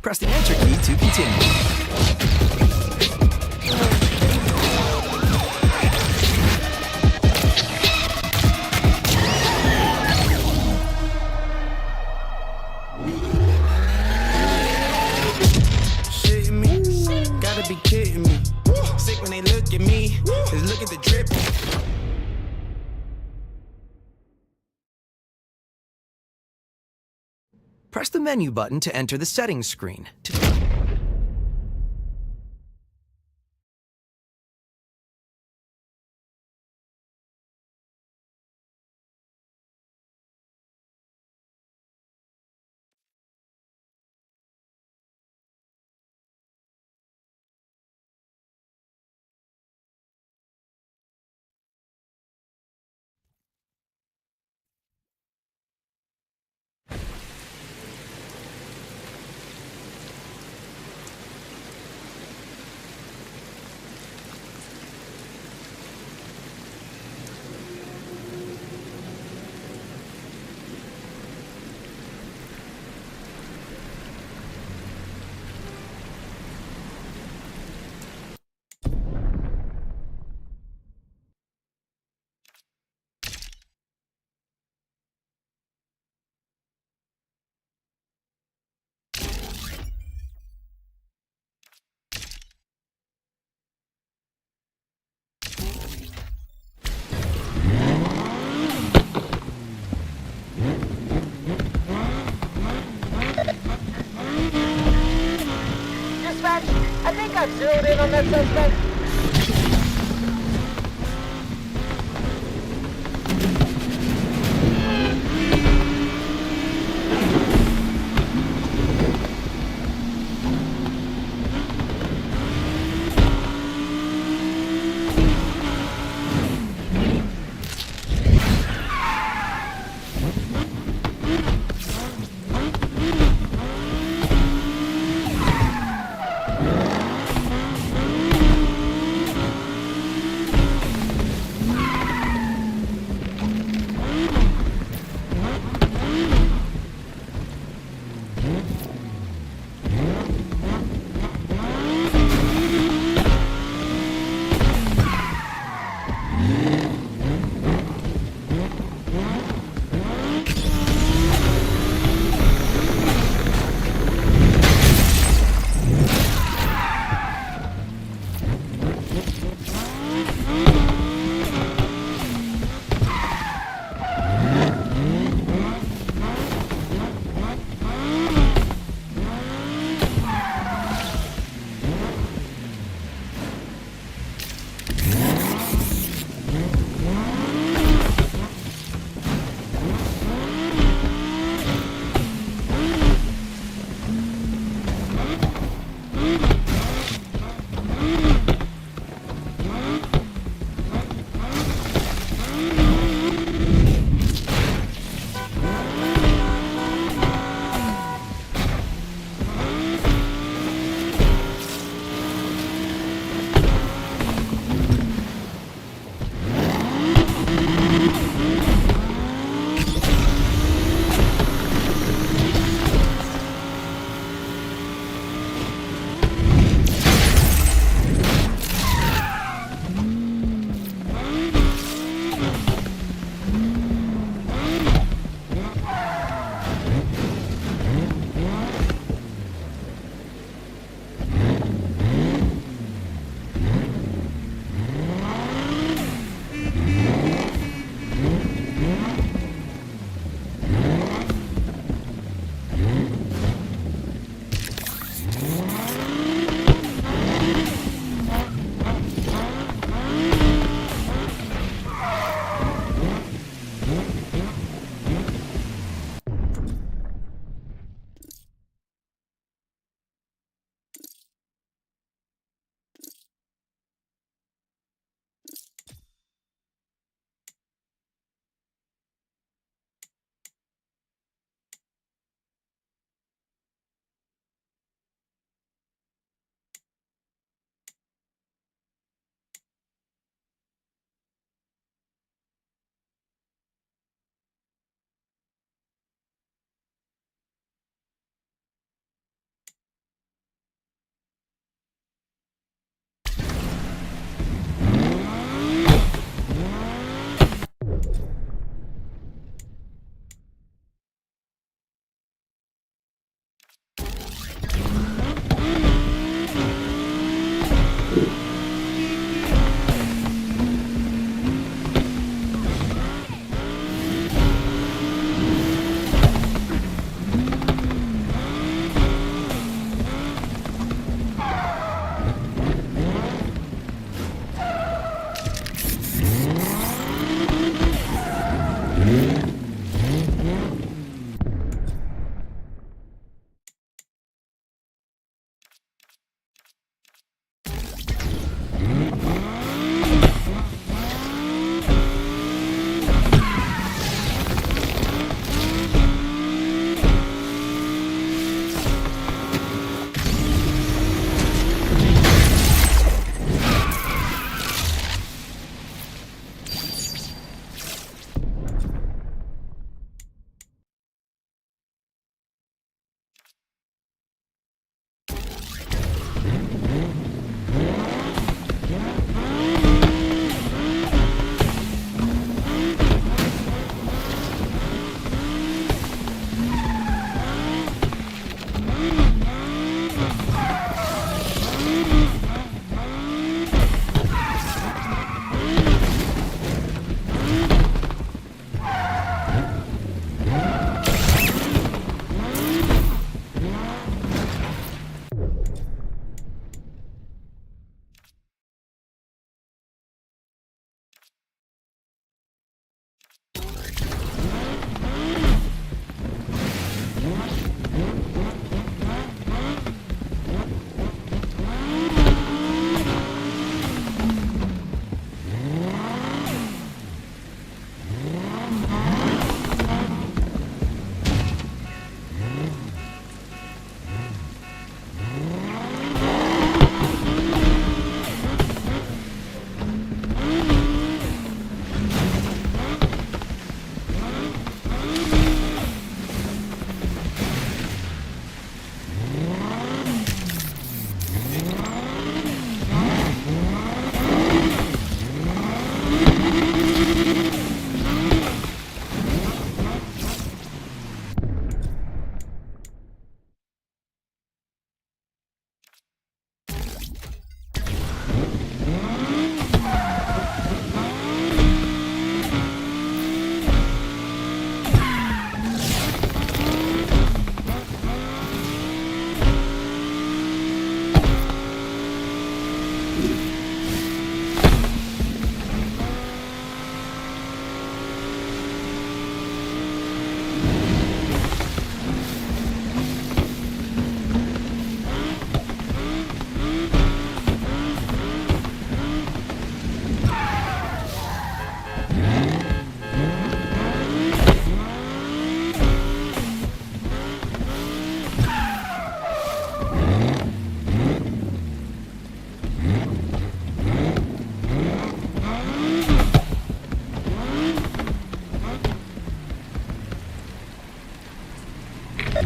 Press the Enter key to continue. Shitting me, gotta be kidding me. Sick when they look at me, just look at the drip. Press the menu button to enter the settings screen. Dispatch, I think I've zeroed in on that suspect.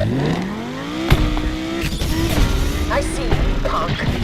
I see you, punk.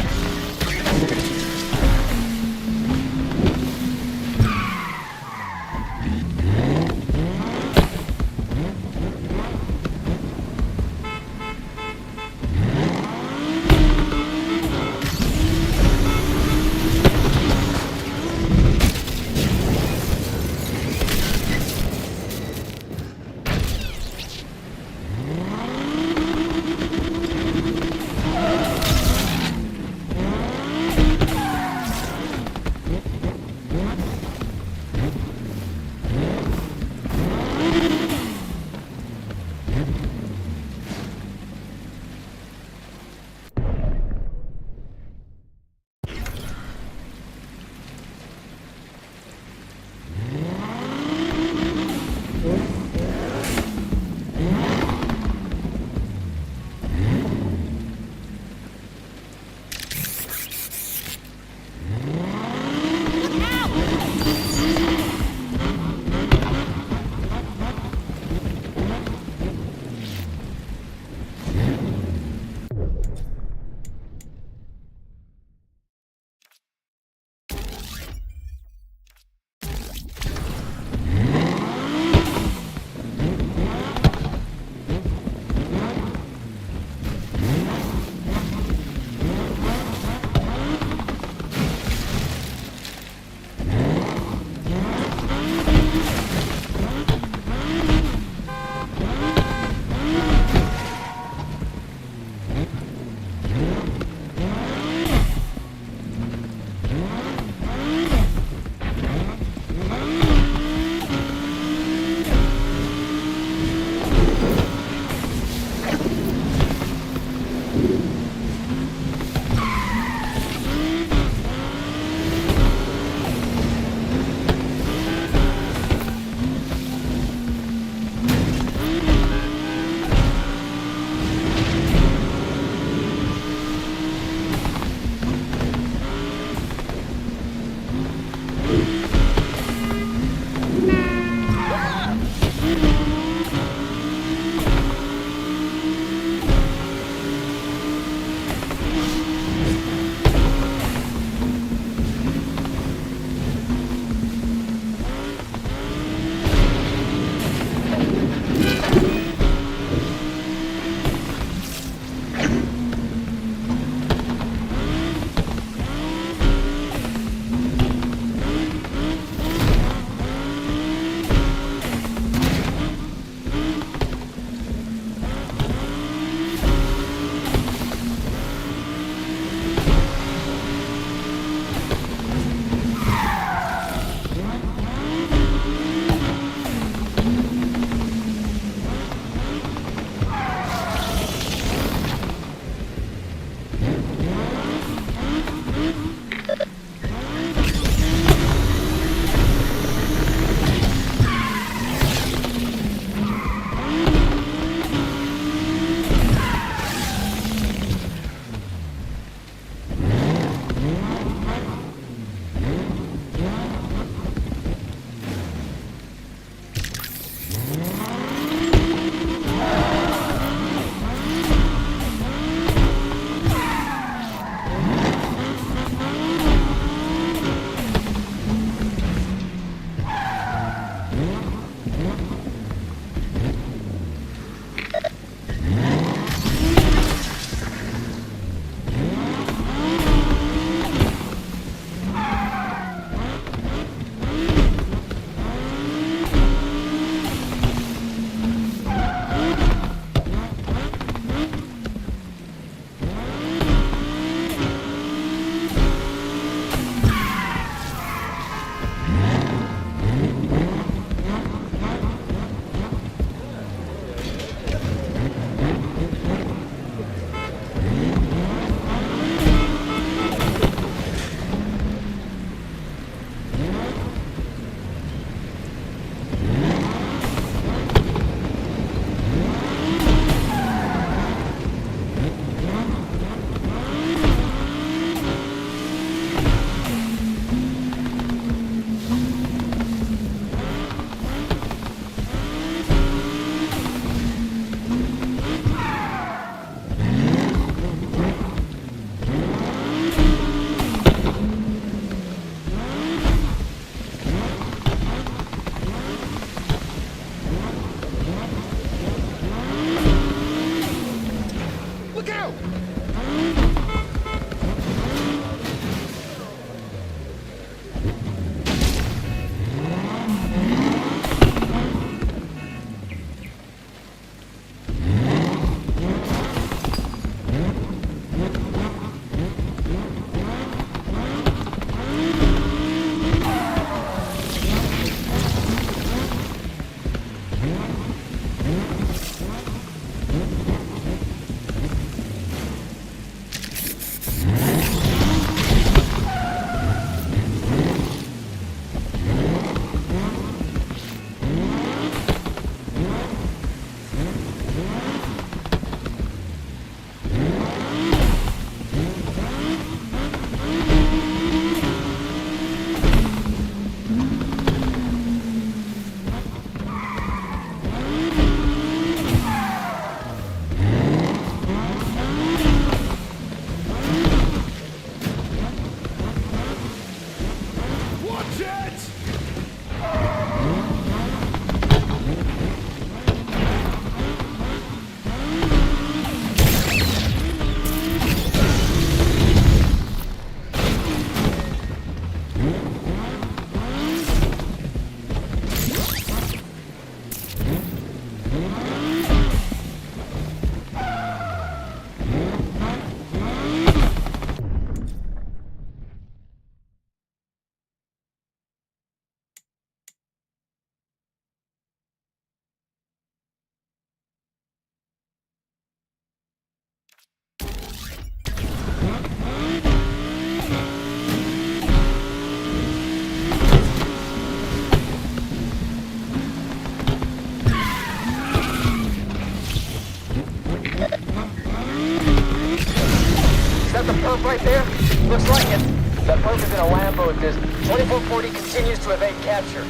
right there? Looks like it. That person's in a Lambo at this. 2440 continues to evade capture.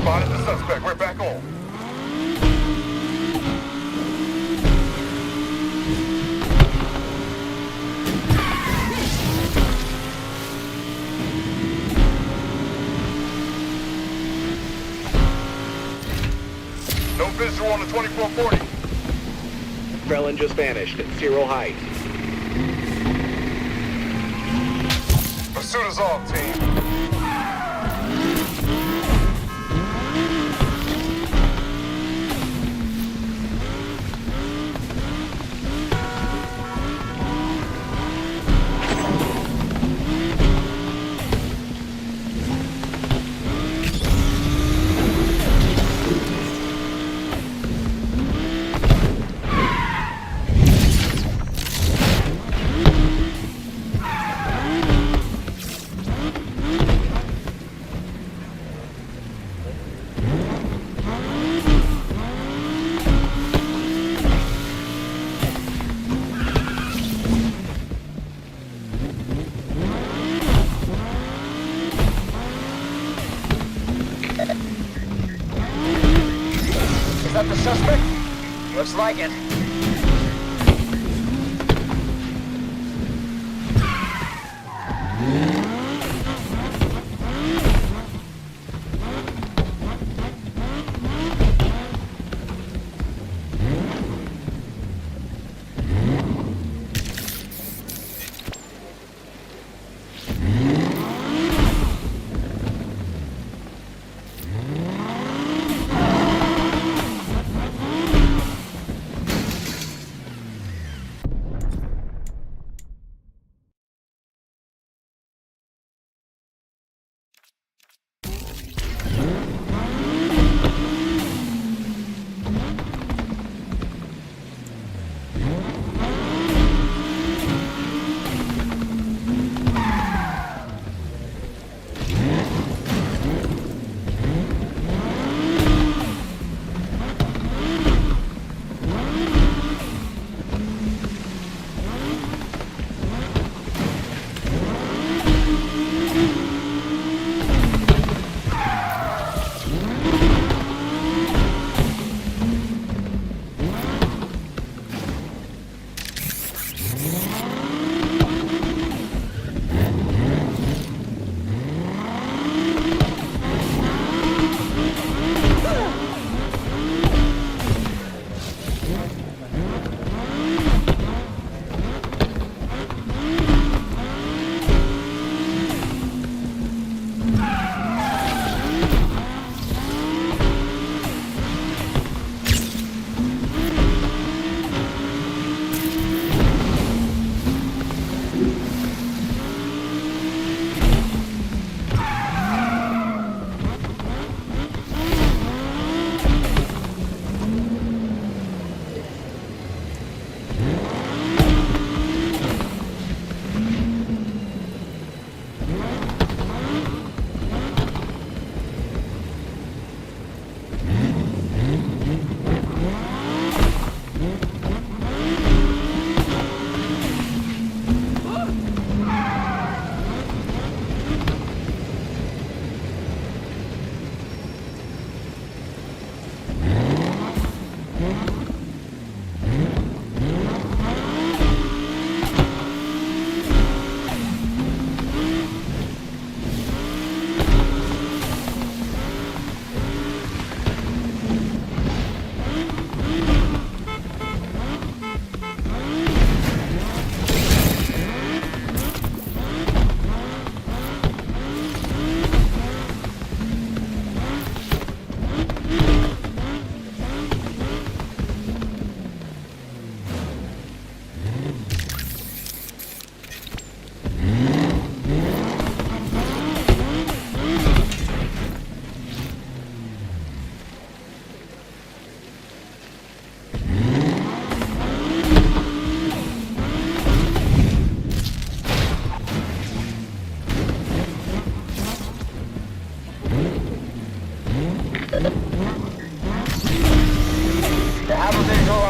Spotted the suspect. We're back on. No visual on the 2440. Felon just vanished at 0 height. Pursuit is on, team. Is that the suspect? Looks like it.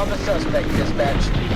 on the suspect, dispatch.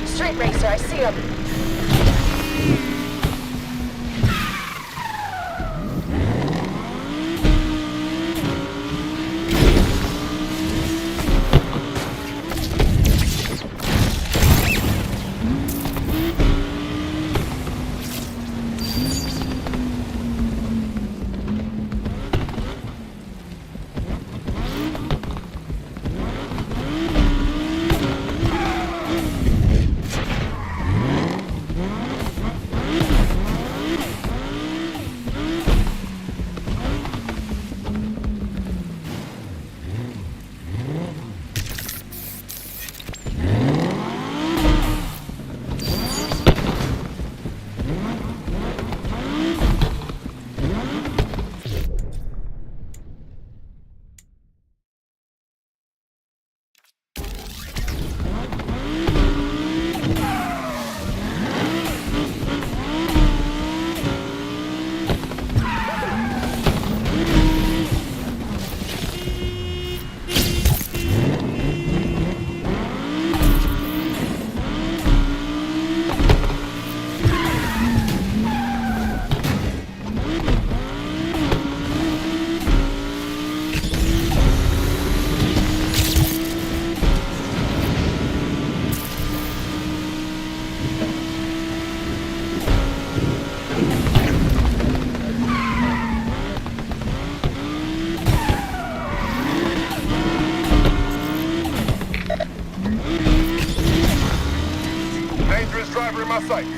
Street racer, I see him. Dangerous driver in my sights.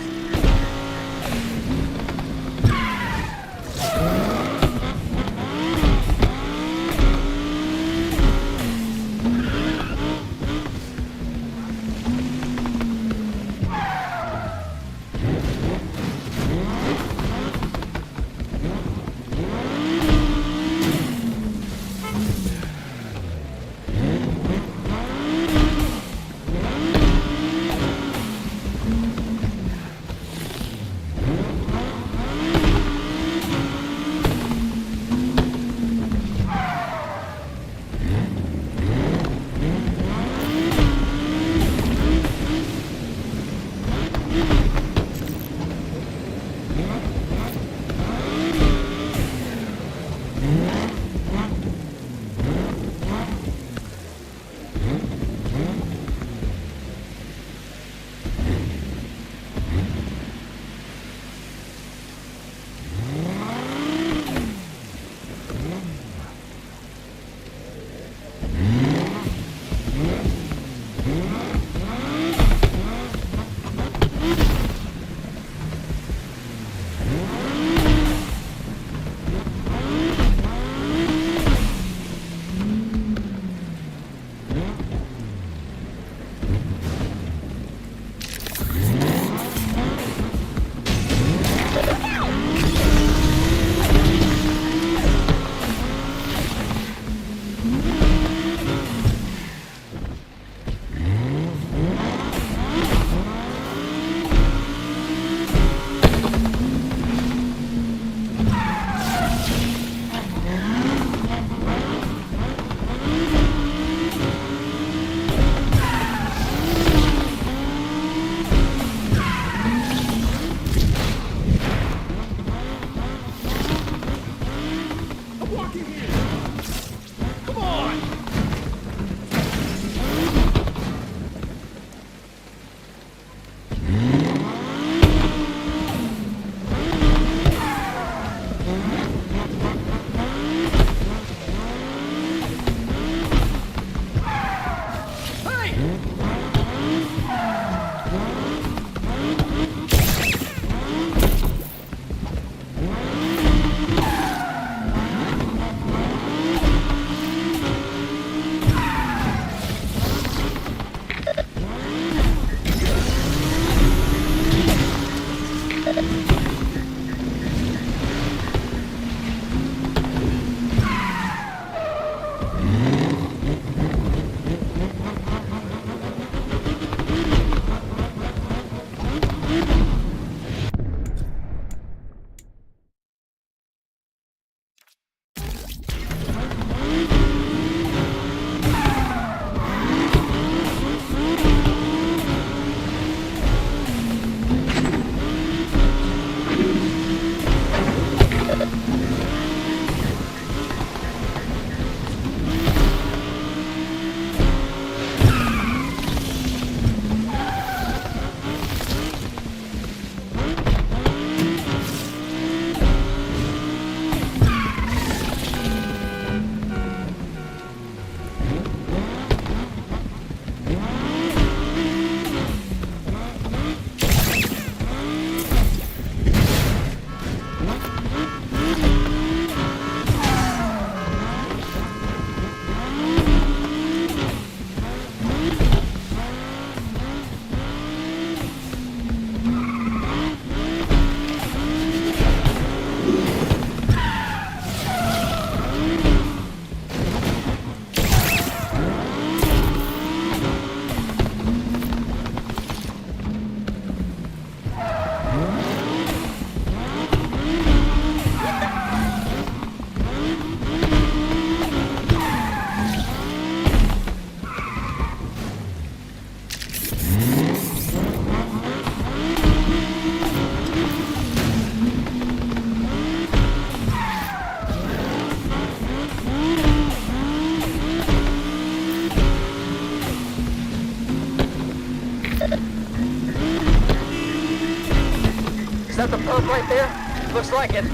that the perp right there? Looks like it.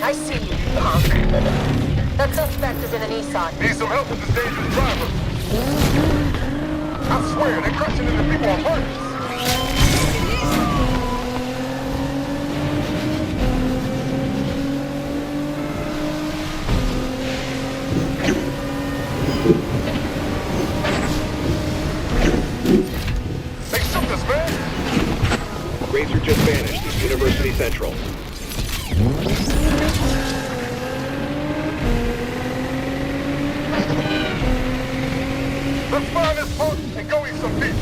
I see you, punk. That suspect is in a Nissan. Need some help with this dangerous driver. I swear, they're crashing into people on purpose. They shook us, man. Racer just vanished at University Central. Let's find this punk and go eat some beef.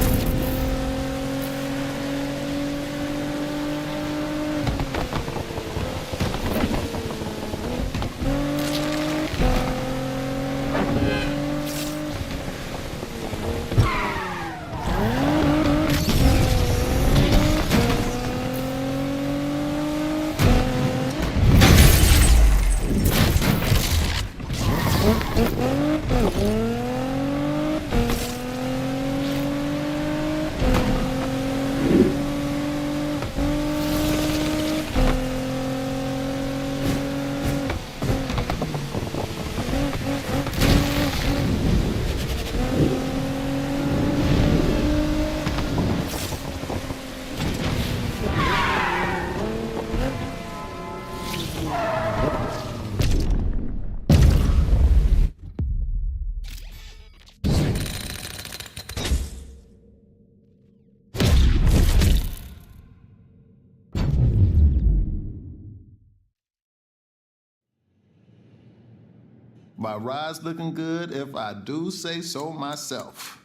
My ride's looking good if I do say so myself.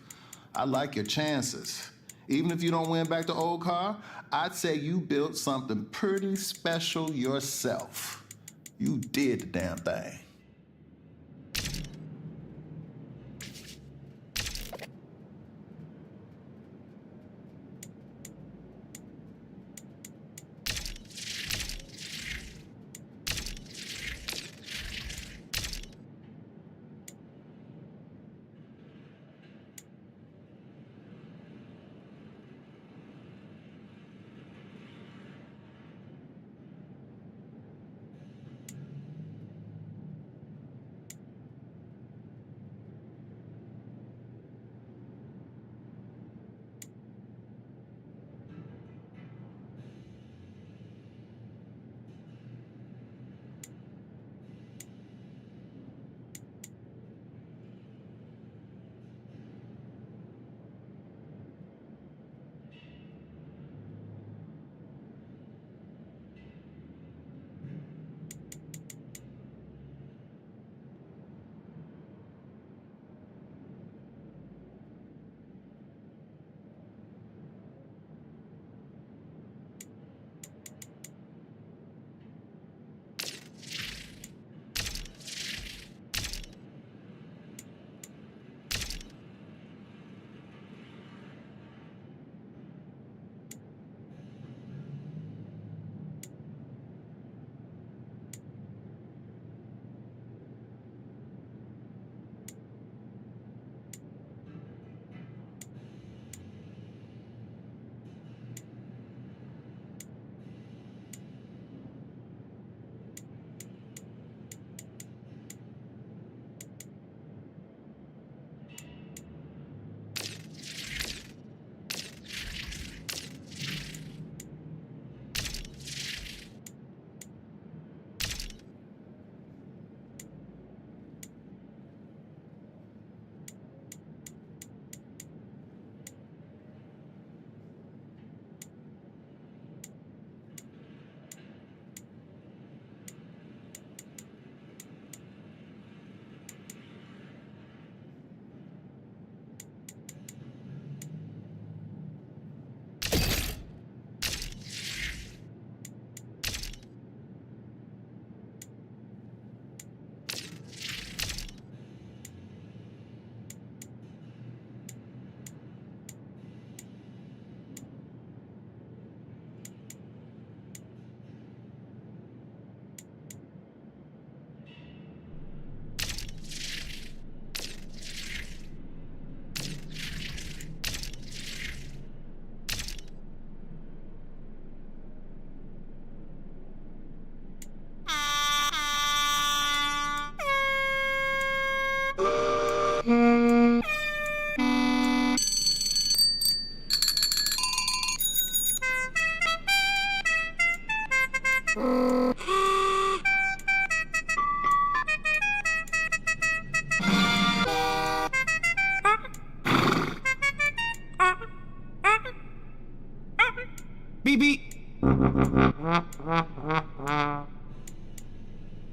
I like your chances. Even if you don't win back the old car, I'd say you built something pretty special yourself. You did the damn thing. Beep beep.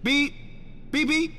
Beep beep beep.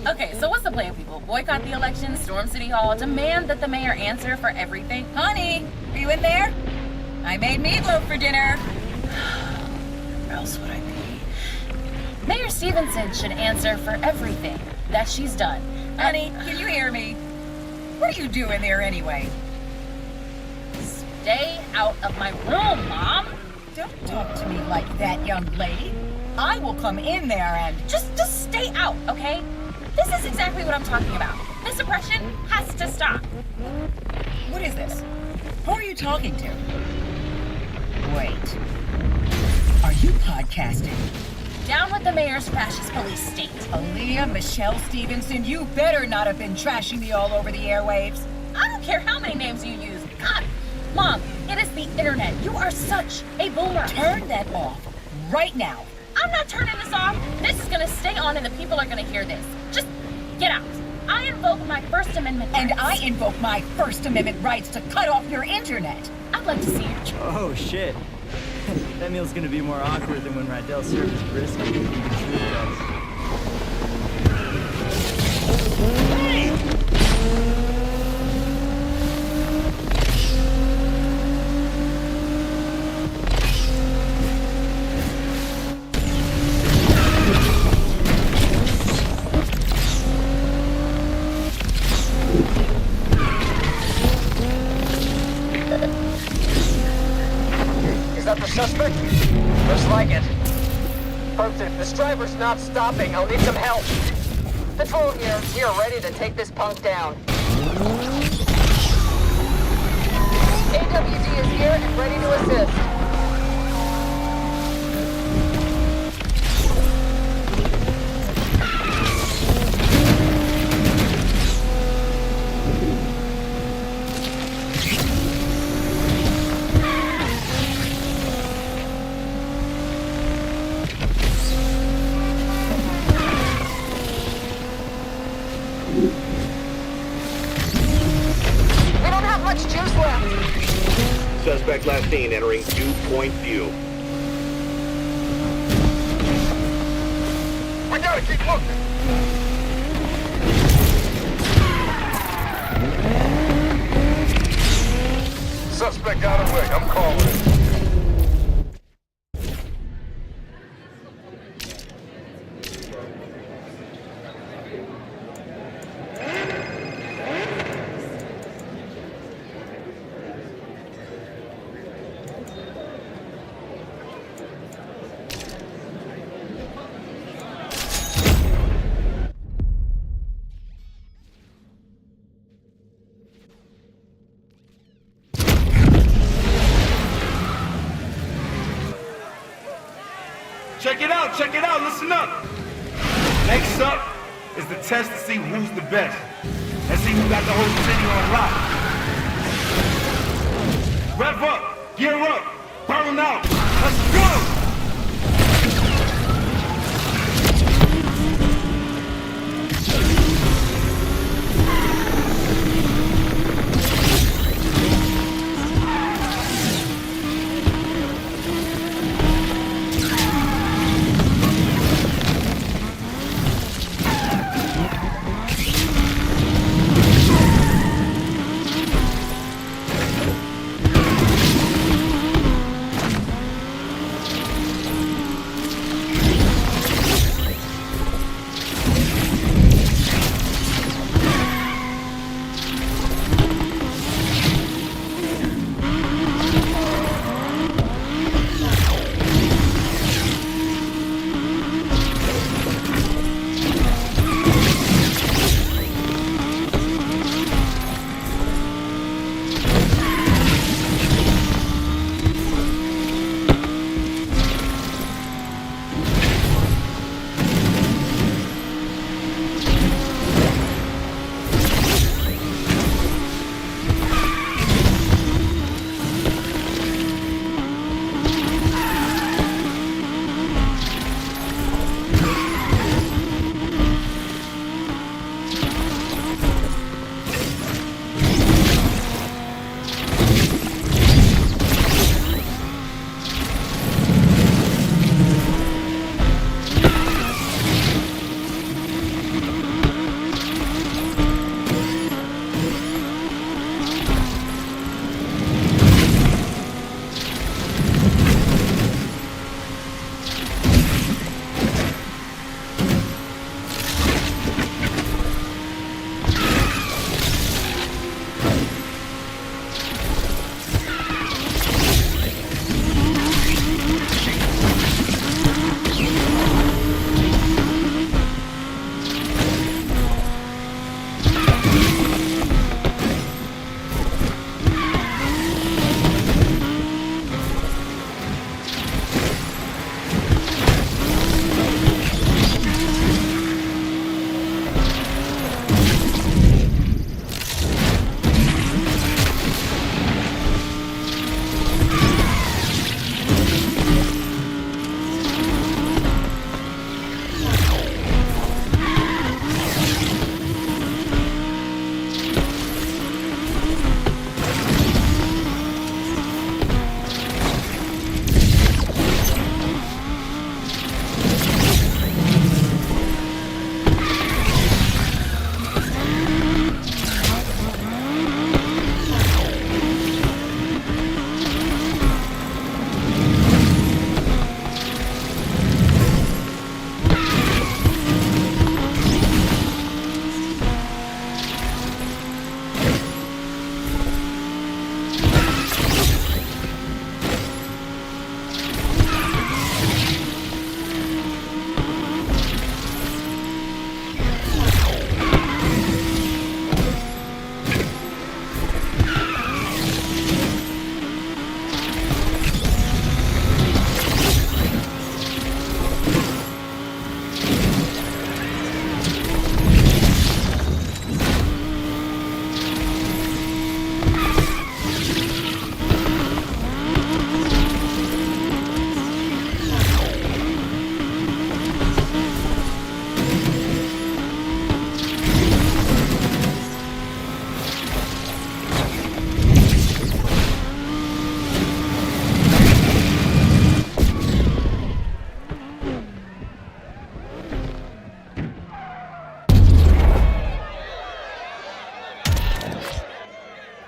Okay, so what's the plan, people? Boycott the election, storm City Hall, demand that the mayor answer for everything? Honey, are you in there? I made meatloaf for dinner. Where else would I be? Mayor Stevenson should answer for everything that she's done. Honey, can you hear me? What are you doing there anyway? Stay out of my room, Mom. Don't talk to me like that, young lady. I will come in there and... Just stay out, okay? This is exactly what I'm talking about. This oppression has to stop. What is this? Who are you talking to? Wait. Are you podcasting? Down with the mayor's fascist police state. Aaliyah Michelle Stevenson, you better not have been trashing me all over the airwaves. I don't care how many names you use. God, Mom, it is the internet. You are such a boomer. Turn that off right now. I'm not turning this off. This is gonna stay on and the people are gonna hear this. Just get out. I invoke my First Amendment rights. And I invoke my First Amendment rights to cut off your internet. I'd like to see it. Oh, shit. That meal's gonna be more awkward than when Rydell served his brisket. Is that the suspect? Looks like it. Folks, if this driver's not stopping, I'll need some help. Patrol here. We are ready to take this punk down. AWD is here and ready to assist. Suspect last seen entering Dew-Point View. We gotta keep looking. Suspect out of way. I'm calling it. check it out, listen up. Next up is the test to see who's the best. Let's see who got the whole city on lock. Rev up, gear up, burn out, let's go!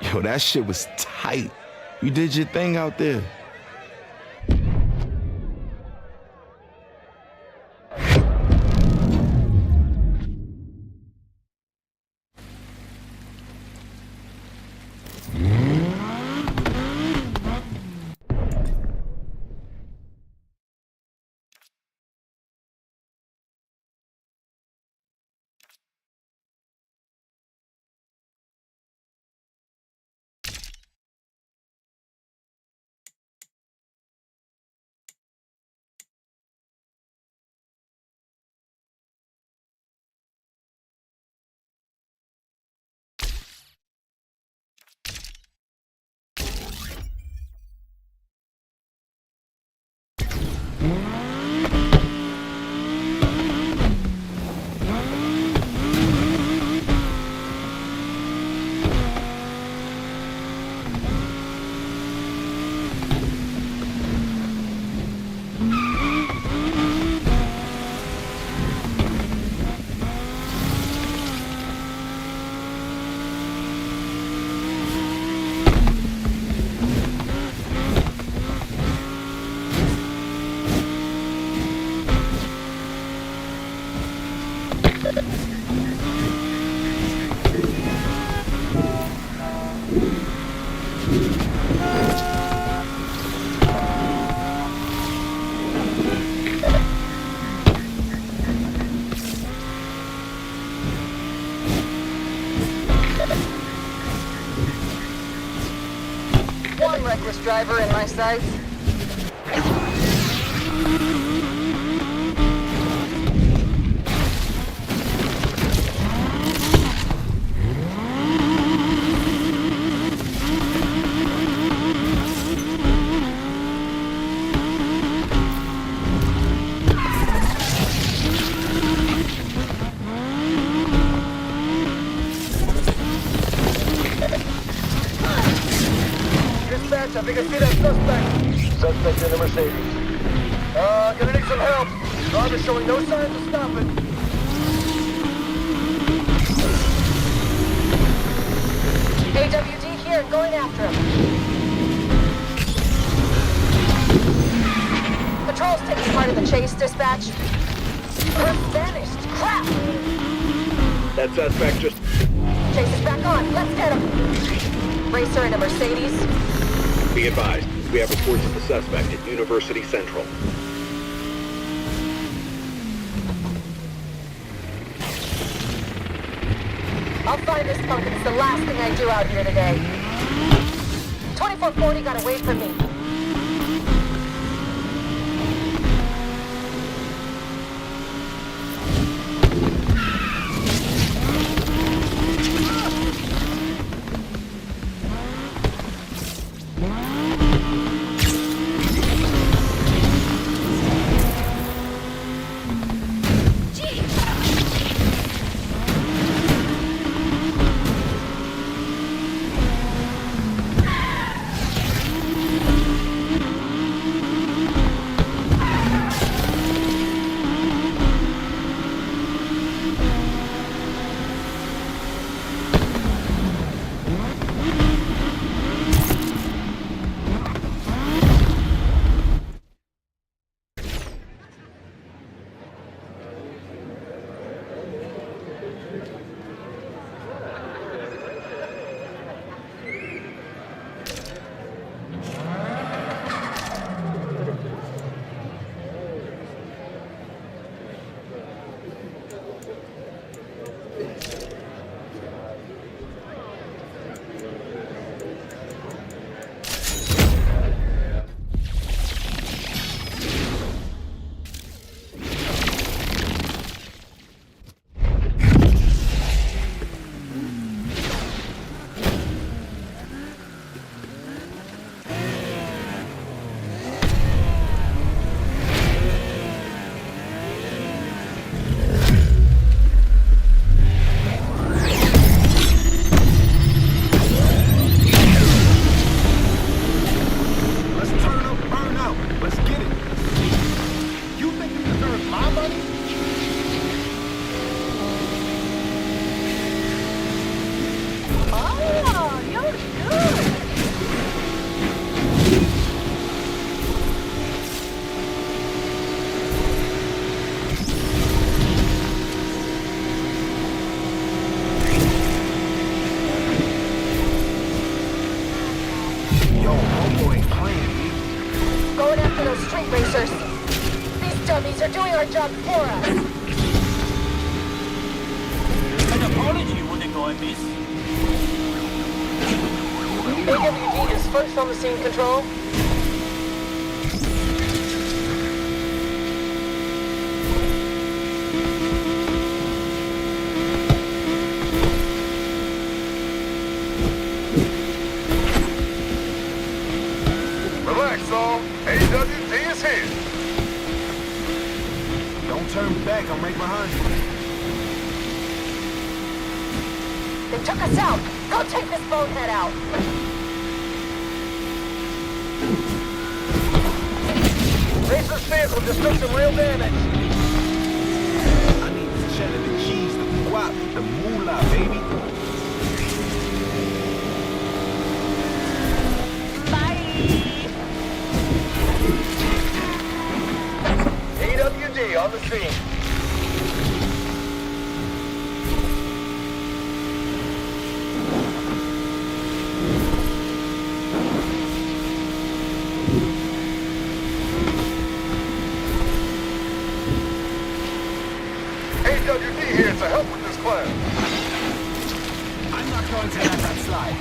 Yo, that shit was tight. You did your thing out there. One reckless driver in my sights. Dispatch, I think I see that suspect. Suspect in the Mercedes. Gonna need some help. Driver's showing no signs of stopping. AWD here, going after him. Patrol's taking part of the chase, dispatch. We're vanished. Crap! That suspect just... Chase is back on. Let's get him. Racer in a Mercedes. Be advised, we have reports of the suspect at University Central. I'll find this punk. It's the last thing I do out here today. 2440 got away from me. Racers. These dummies are doing our job for us. An apology wouldn't go amiss. AWD is first on the scene, control. Relax, all. AWD is here. Don't turn back. I'm right behind you. They took us out. Go take this bonehead out. Racer's vehicle just took some real damage. I need to check the keys, the guap, the moolah, baby. AWD on the scene. AWD here to help with this class. I'm not going to let that slide.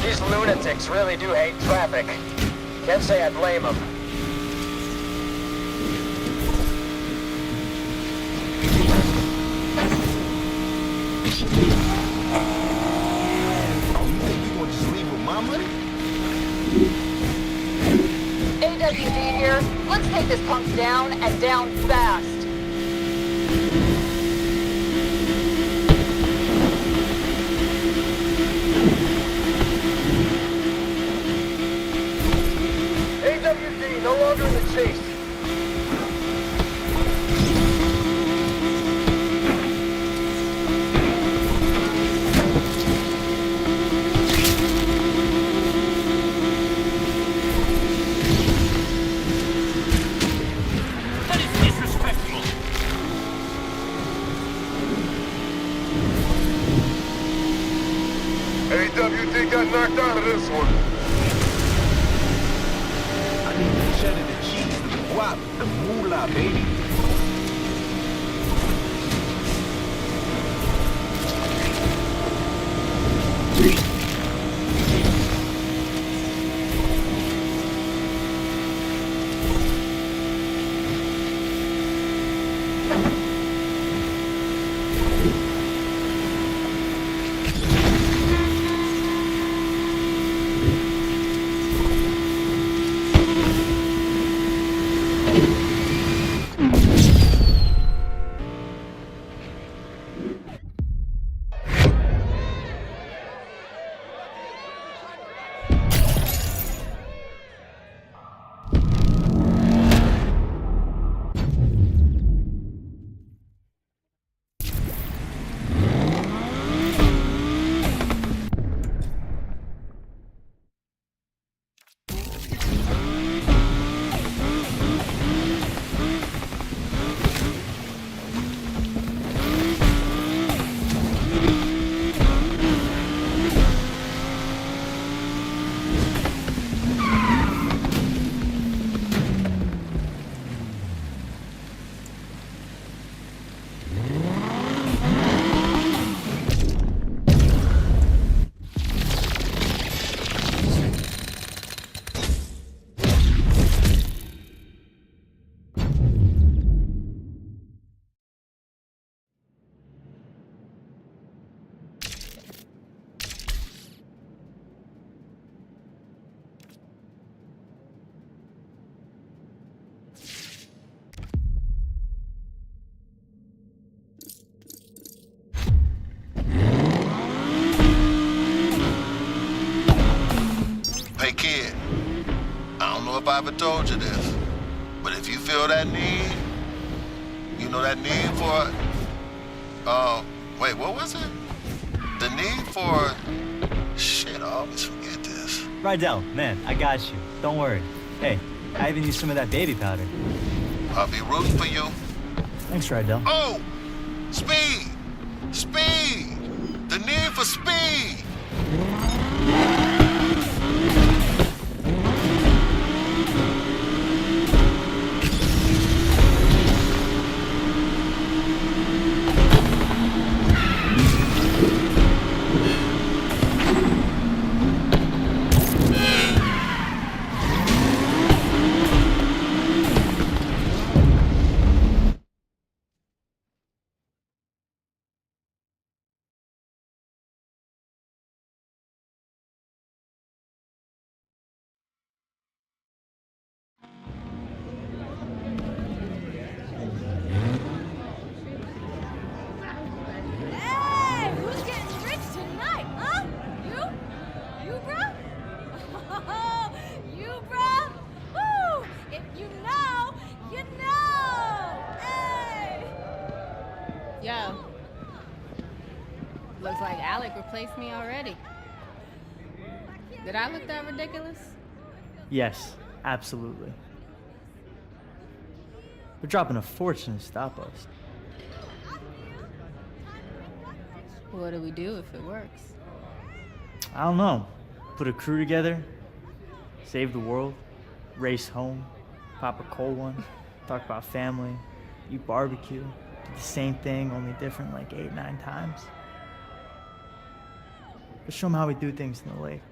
These lunatics really do hate traffic. Can't say I blame them. AWD here. Let's take this punk down and down fast. AWD no longer in the chase. AWD got knocked out of this one. I need the cheddar, the cheese, the guap, the moolah, baby. Hey kid, I don't know if I ever told you this, but if you feel that need, you know that need for, wait, what was it? The need for, shit, I always forget this. Rydell, man, I got you. Don't worry. Hey, I even used some of that baby powder. I'll be rooting for you. Thanks, Rydell. Oh, speed, speed, the need for speed. Looks like Alec replaced me already. Did I look that ridiculous? Yes, absolutely. They're dropping a fortune to stop us. What do we do if it works? I don't know. Put a crew together, save the world, race home, pop a cold one, talk about family, eat barbecue, do the same thing, only different like 8, 9 times. Just show them how we do things in the lake.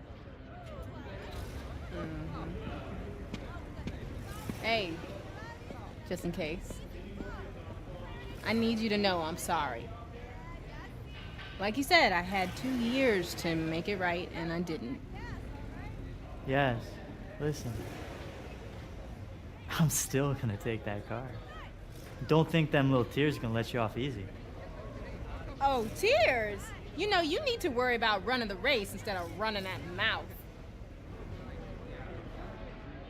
Hey, just in case, I need you to know I'm sorry. Like you said, I had 2 years to make it right, and I didn't. Yes, listen. I'm still gonna take that car. Don't think them little tears gonna let you off easy. Oh, tears? You know, you need to worry about running the race instead of running that mouth.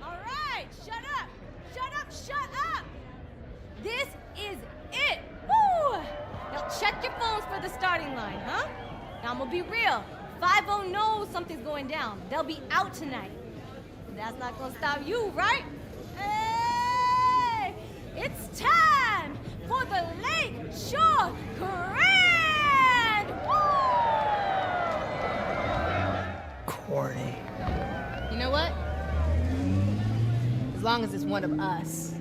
All right, shut up! Shut up, shut up! This is it! Woo! Now check your phones for the starting line, huh? Now I'm gonna be real. 5-0 knows something's going down. They'll be out tonight. That's not gonna stop you, right? Hey! It's time for the Lake Shore Grand! Woo! Corny. You know what? As long as it's one of us.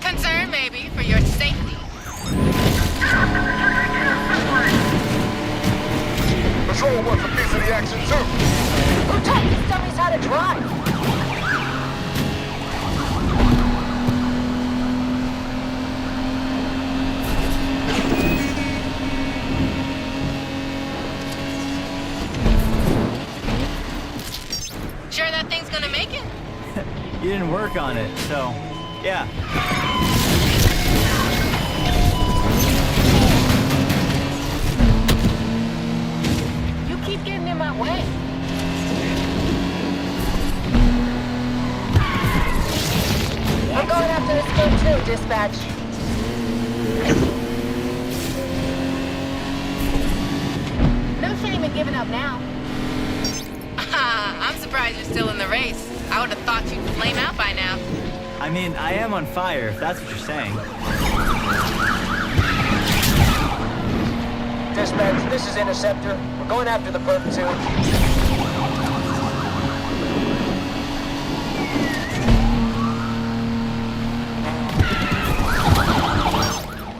Concerned, maybe, for your safety. Patrol wants a piece of the action, too. Who taught these dummies how to drive? Sure that thing's gonna make it? You didn't work on it, so, yeah. You keep getting in my way. I'm going after this thing too, dispatch. No shame in giving up now. I'm surprised you're still in the race. I would have thought you'd flame out by now. I mean, I am on fire, if that's what you're saying. Dispatch, this is Interceptor. We're going after the perp too.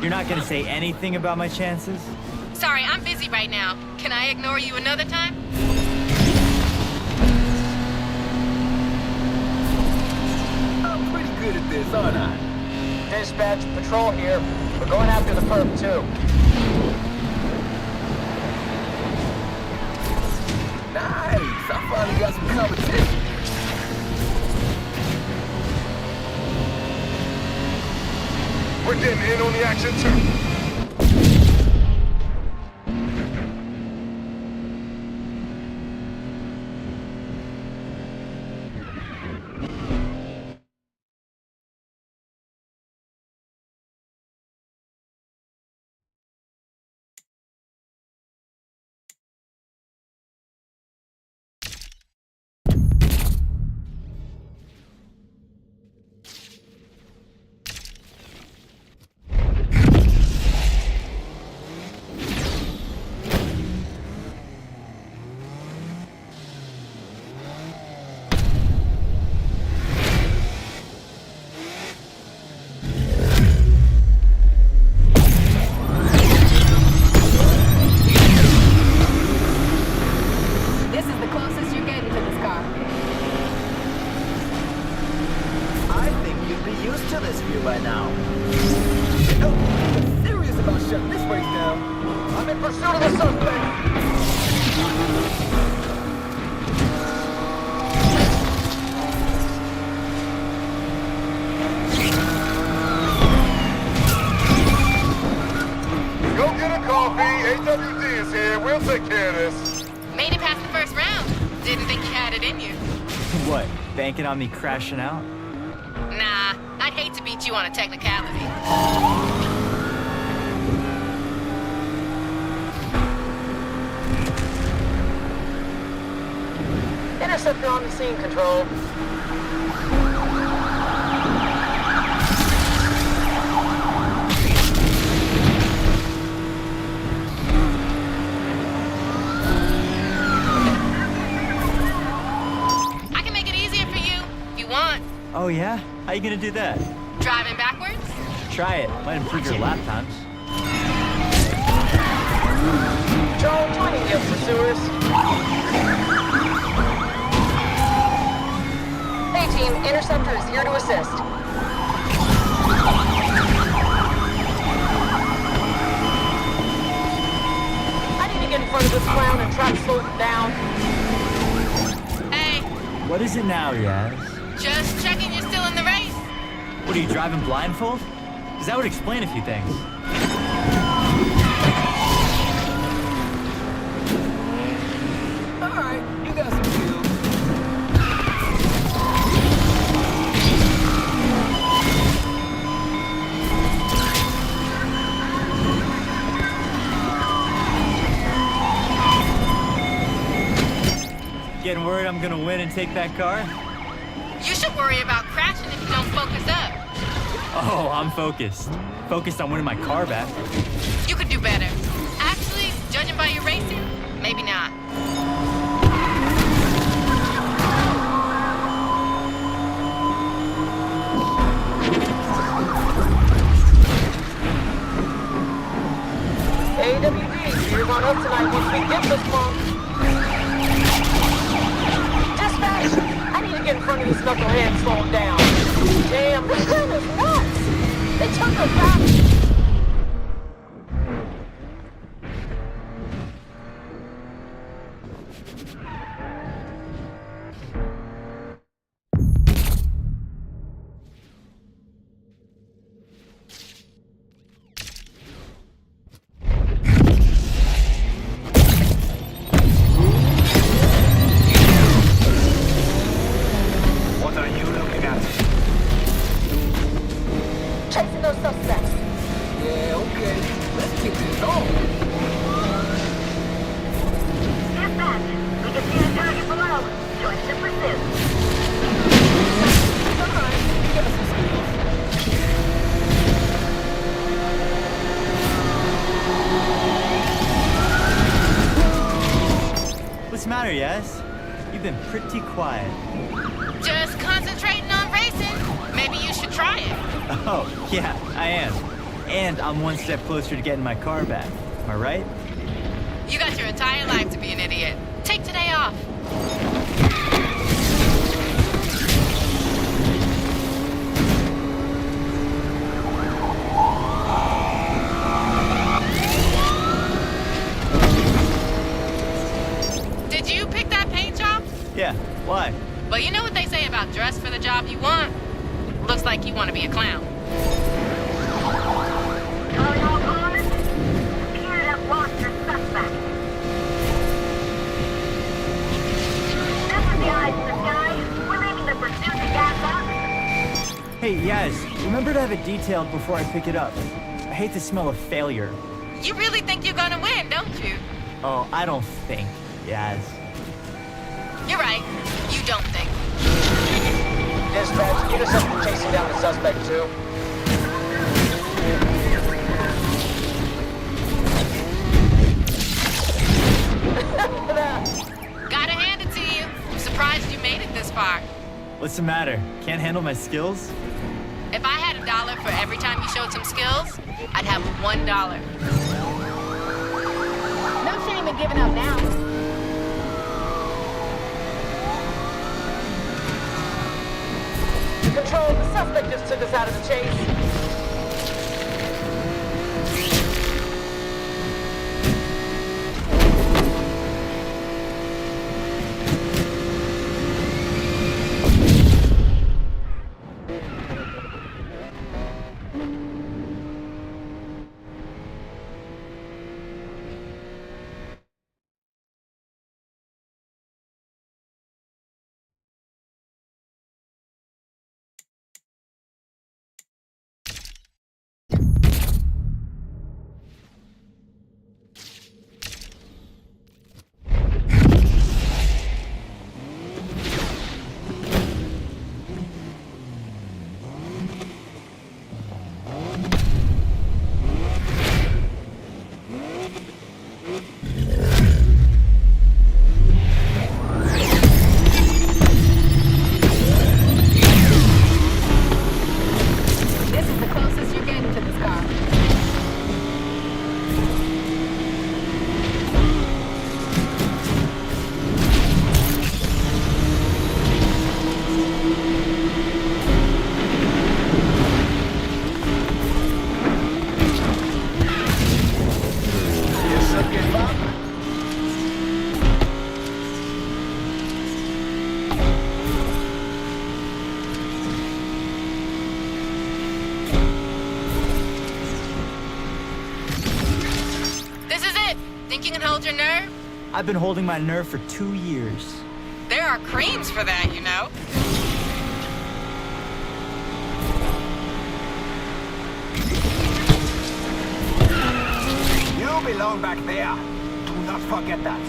You're not gonna say anything about my chances? Sorry, I'm busy right now. Can I ignore you another time? I'm pretty good at this, aren't I? Dispatch, patrol here. We're going after the perp too. Nice! I finally got some competition. We're getting in on the action, too. brakes down. I'm in pursuit of the suspect. Go get a coffee. AWD is here. We'll take care of this. Made it past the first round. Didn't think you had it in you. What, banking on me crashing out? Nah, I'd hate to beat you on a technicality. Interceptor on the scene, Control. I can make it easier for you, if you want. Oh yeah? How you gonna do that? Driving backwards? Try it. Might improve your lap times. Control, joining you, pursuers. Hey team, Interceptor is here to assist. I need to get in front of this clown and try to slow him down. Hey, What is it now, Yaz? just checking you're still in the race. What, are you driving blindfold? Because that would explain a few things. Alright, you got some skills. Getting worried I'm gonna win and take that car? You should worry about crashing if you don't focus up. Oh, I'm focused. Focused on winning my car back. You could do better. Actually, judging by your racing, maybe not. AWD, you're on up tonight once we get this far. Dispatch! I need to get in front of this knucklehead and slow him down. Damn, this thing is nuts! They took her back! What are you looking at? Chasing those suspects. Yeah, okay. Let's kick this off. Dispatch, we can see the target below. Join the pursuit. Alright, you got some skills. What's the matter, Yaz? You've been pretty quiet. Just concentrating on racing. Maybe you should try it. Oh, yeah, I am. And I'm one step closer to getting my car back. Am I right? You got your entire life to be an idiot. Take today off. Did you pick that paint job? Yeah, why? Well, you know what they say about dress for the job you want? Looks like you want to be a clown. Calling all callers. Appear to have lost your suspect. This is the eyes in the sky. We're leaving the pursuit to gas up. Hey, Yaz, remember to have it detailed before I pick it up. I hate the smell of failure. You really think you're gonna win, don't you? Oh, I don't think, Yaz. You're right. You don't think. Dispatch, Interceptor chasing down the suspect too. Gotta hand it to you. I'm surprised you made it this far. What's the matter? Can't handle my skills? If I had $1 for every time you showed some skills, I'd have $1. No shame in giving up now. Control, the suspect just took us out of the chase. Think you can hold your nerve? I've been holding my nerve for 2 years. There are creams for that, you know. You belong back there. Do not forget that.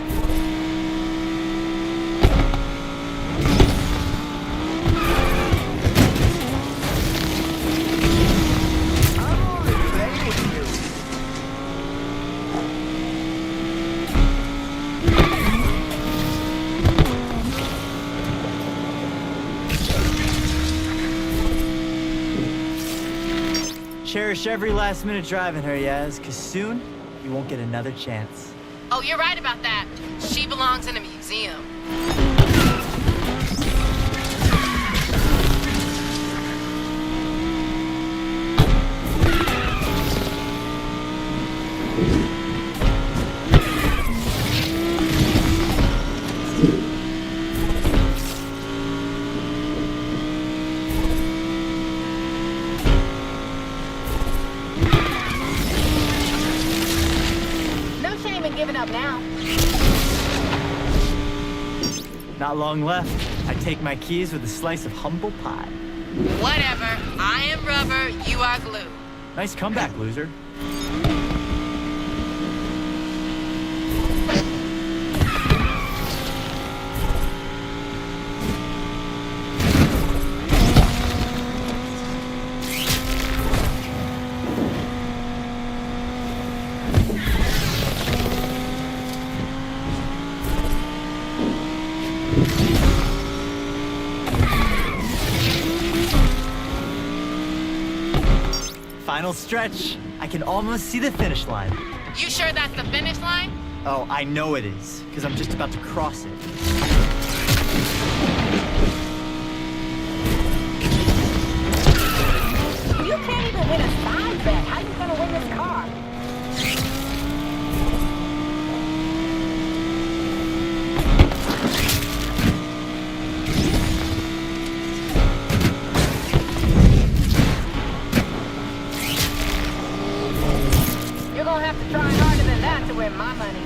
I'm only playing with you. Cherish every last minute driving her, Yaz, because soon you won't get another chance. Oh, you're right about that. She belongs in a museum. No shame in giving up now. Not long left. I take my keys with a slice of humble pie. Whatever. I am rubber, you are glue. Nice comeback, loser. Final stretch. I can almost see the finish line. You sure that's the finish line? Oh, I know it is, because I'm just about to cross it. You can't even win a side bet. How you gonna win this car? You're gonna have to try harder than that to win my money.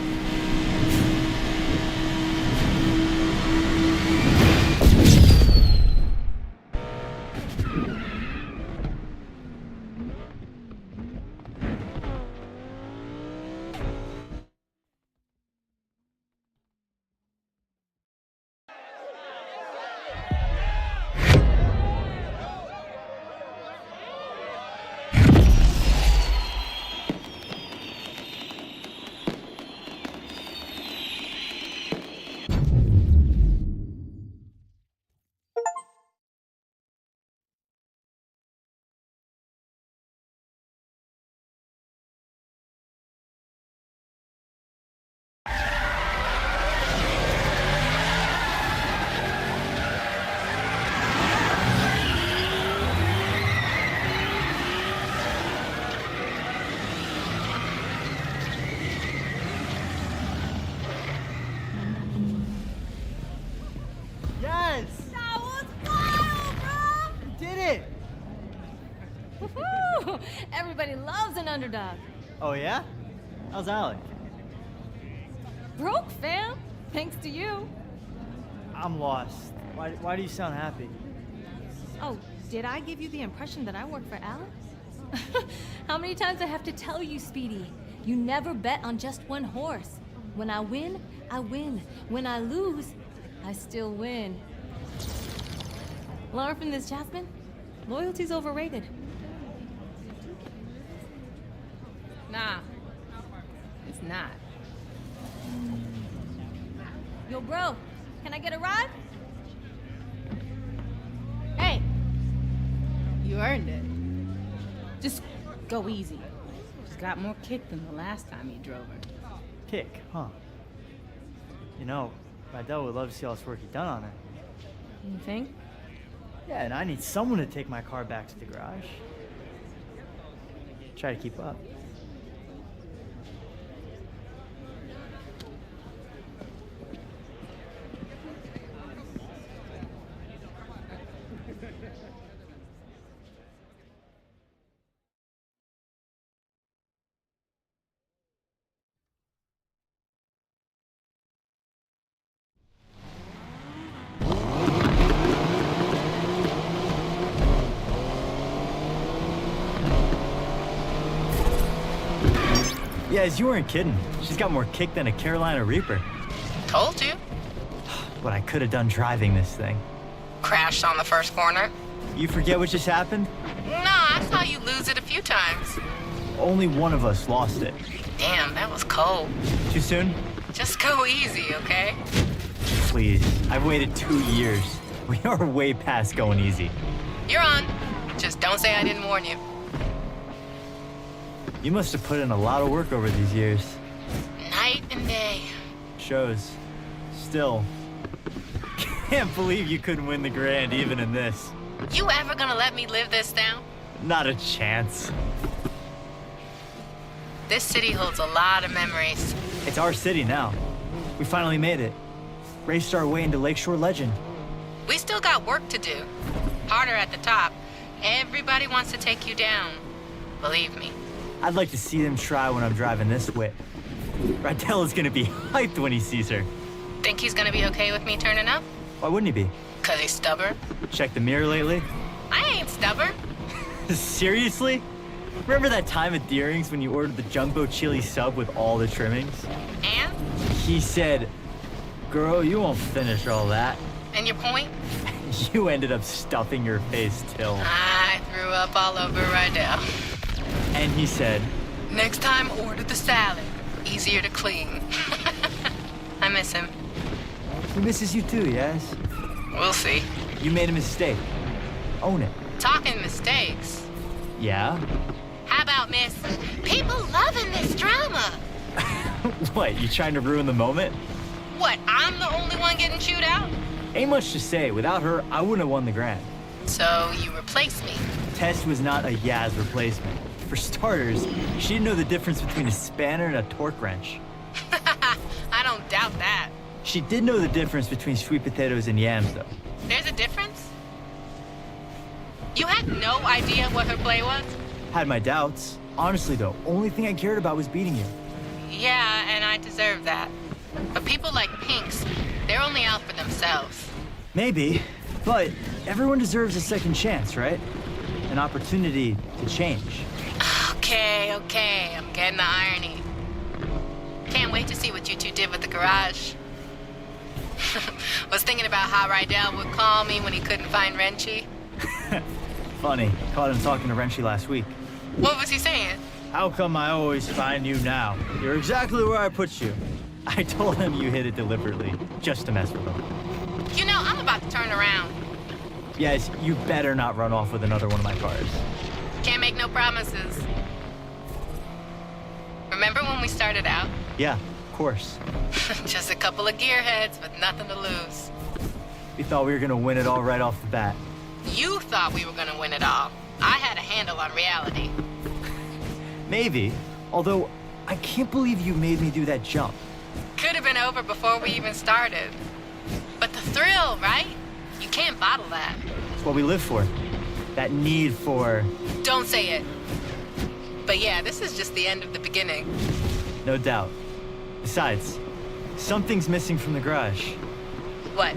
Yes! That was wild, bro! You did it! Woohoo! Everybody loves an underdog. Oh, yeah? How's Alec? Broke, fam. Thanks to you. I'm lost. Why do you sound happy? Oh, did I give you the impression that I work for Alex? How many times I have to tell you, Speedy? You never bet on just one horse. When I win, I win. When I lose, I still win. Learn from this, Jasmine. Loyalty's overrated. Nah, it's not. Yo, bro, can I get a ride? Hey, You earned it. Just go easy. She's got more kick than the last time you drove her. Kick, huh? You know, Vidal would love to see all this work you've done on her. You think? Yeah, and I need someone to take my car back to the garage. Try to keep up. Yes, you weren't kidding. She's got more kick than a Carolina Reaper. Told you. What I could have done driving this thing. Crashed on the first corner. You forget what just happened? No, I saw you lose it a few times. Only one of us lost it. Damn, that was cold. Too soon? Just go easy, okay? Please, I've waited 2 years. We are way past going easy. You're on. Just don't say I didn't warn you. You must have put in a lot of work over these years. Night and day. Shows. Still. Can't believe you couldn't win the grand even in this. You ever gonna let me live this down? Not a chance. This city holds a lot of memories. It's our city now. We finally made it. Raced our way into Lakeshore legend. We still got work to do. Harder at the top. Everybody wants to take you down. Believe me. I'd like to see them try when I'm driving this whip. Rydell is gonna be hyped when he sees her. Think he's gonna be okay with me turning up? Why wouldn't he be? 'Cause he's stubborn? Check the mirror lately? I ain't stubborn. Seriously? Remember that time at Deering's when you ordered the jumbo chili sub with all the trimmings? And? He said, girl, you won't finish all that. And your point? You ended up stuffing your face till. I threw up all over Rydell. And he said, next time, order the salad. Easier to clean. I miss him. He misses you too, yes? We'll see. You made a mistake. Own it. Talking mistakes. Yeah? How about, miss? People loving this drama. What, you trying to ruin the moment? What, I'm the only one getting chewed out? Ain't much to say. Without her, I wouldn't have won the grand. So you replaced me? Tess was not a Yaz replacement. For starters, she didn't know the difference between a spanner and a torque wrench. I don't doubt that. She did know the difference between sweet potatoes and yams, though. There's a difference? You had no idea what her play was? Had my doubts. Honestly, though, only thing I cared about was beating you. Yeah, and I deserve that. But people like Pinks, they're only out for themselves. Maybe, but everyone deserves a second chance, right? An opportunity to change. Okay, I'm getting the irony. Can't wait to see what you two did with the garage. Was thinking about how Rydell would call me when he couldn't find Wrenchy. Funny, caught him talking to Wrenchy last week. What was he saying? How come I always find you now? You're exactly where I put you. I told him you hit it deliberately, just to mess with him. You know, I'm about to turn around. Yes, you better not run off with another one of my cars. Can't make no promises. Remember when we started out? Yeah, of course. Just a couple of gearheads with nothing to lose. We thought we were gonna win it all right off the bat. You thought we were gonna win it all. I had a handle on reality. Maybe, although I can't believe you made me do that jump. Could have been over before we even started. But the thrill, right? You can't bottle that. It's what we live for. That need for... Don't say it. But yeah, this is just the end of the beginning. No doubt. Besides, something's missing from the garage. What?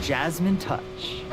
Jasmine touch.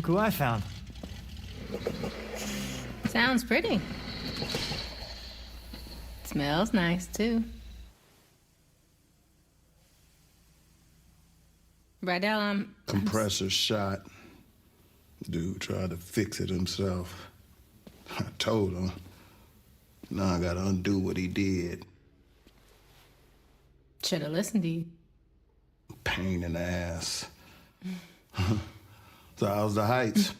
Look who I found. Sounds pretty. Smells nice, too. Rydell, Compressor shot. Dude tried to fix it himself. I told him. Now I gotta undo what he did. Should have listened to you. Pain in the ass. So how's the heights?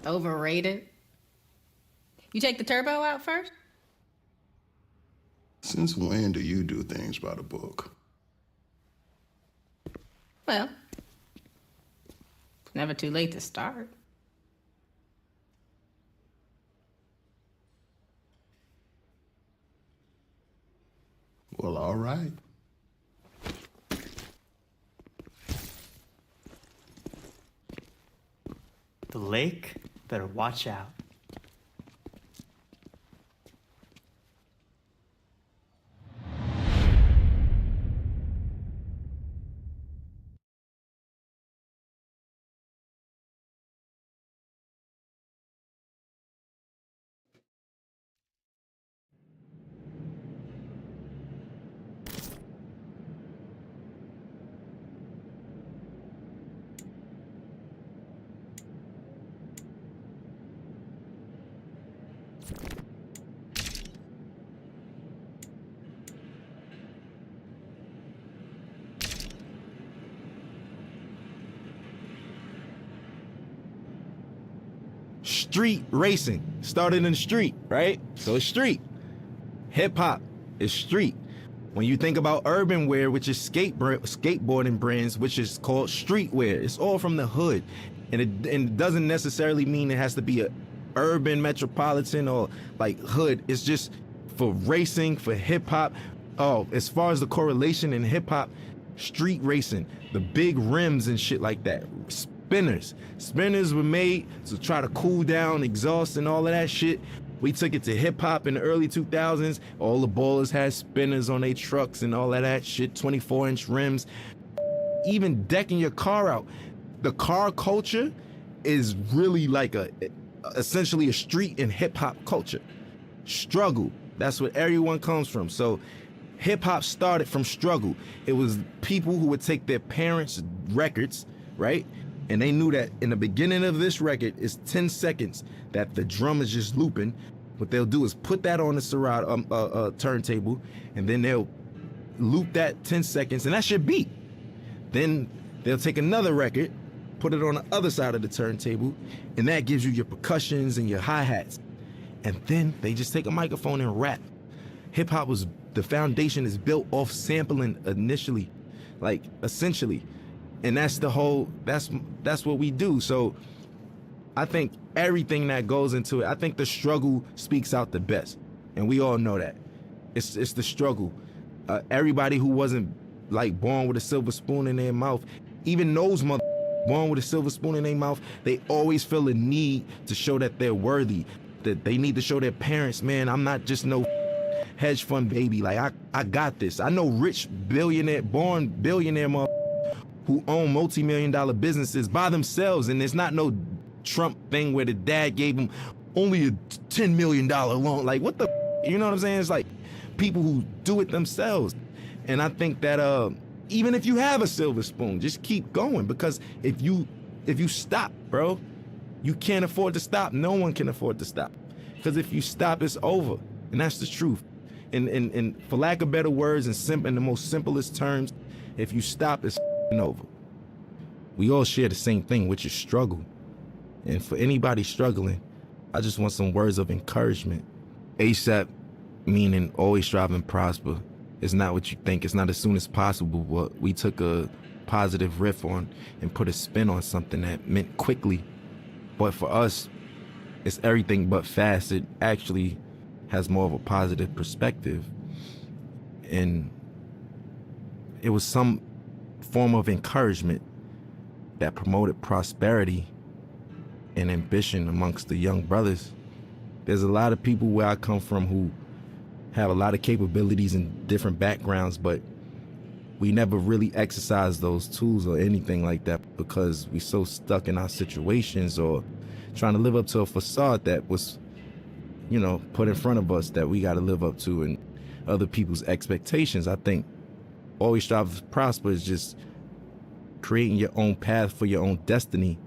Overrated. You take the turbo out first? Since when do you do things by the book? Well, it's never too late to start. Well, all right. The lake better watch out. Street racing started in the street, right? So it's street. Hip hop is street. When you think about urban wear, which is skateboarding brands, which is called streetwear, it's all from the hood. And it doesn't necessarily mean it has to be a urban metropolitan or like hood. It's just for racing, for hip hop. Oh, as far as the correlation in hip hop, street racing, the big rims and shit like that. Spinners were made to try to cool down exhaust and all of that shit. We took it to hip hop in the early 2000s. All the ballers had spinners on their trucks and all of that shit, 24-inch rims. Even decking your car out. The car culture is really like essentially a street and hip hop culture. Struggle, that's what everyone comes from. So hip hop started from struggle. It was people who would take their parents' records, right? And they knew that in the beginning of this record is 10 seconds that the drum is just looping. What they'll do is put that on the Serato turntable, and then they'll loop that 10 seconds, and that's your beat. Then they'll take another record, put it on the other side of the turntable, and that gives you your percussions and your hi-hats. And then they just take a microphone and rap. Hip hop was, the foundation is built off sampling initially, like essentially. And that's the whole, that's what we do. So I think everything that goes into it, I think the struggle speaks out the best. And we all know that. It's the struggle. Everybody who wasn't like born with a silver spoon in their mouth, even those born with a silver spoon in their mouth, they always feel a need to show that they're worthy, that they need to show their parents, man, I'm not just no hedge fund baby. Like I got this. I know rich billionaire, born billionaire who own multi-million-dollar businesses by themselves, and it's not no Trump thing where the dad gave him only a $10 million loan. Like, what the, you know what I'm saying? It's like people who do it themselves. And I think that even if you have a silver spoon, just keep going, because if you stop, bro, you can't afford to stop. No one can afford to stop, because if you stop, it's over, and that's the truth. And for lack of better words, in the most simplest terms, if you stop, it's over. We all share the same thing, which is struggle. And for anybody struggling, I just want some words of encouragement. ASAP, meaning always strive and prosper. It's not what you think. It's not as soon as possible, but we took a positive riff on and put a spin on something that meant quickly. But for us, it's everything but fast. It actually has more of a positive perspective. And it was some form of encouragement that promoted prosperity and ambition amongst the young brothers. There's a lot of people where I come from who have a lot of capabilities and different backgrounds, but we never really exercise those tools or anything like that because we so stuck in our situations or trying to live up to a facade that was, you know, put in front of us that we got to live up to and other people's expectations. I think always strive to prosper is just creating your own path for your own destiny,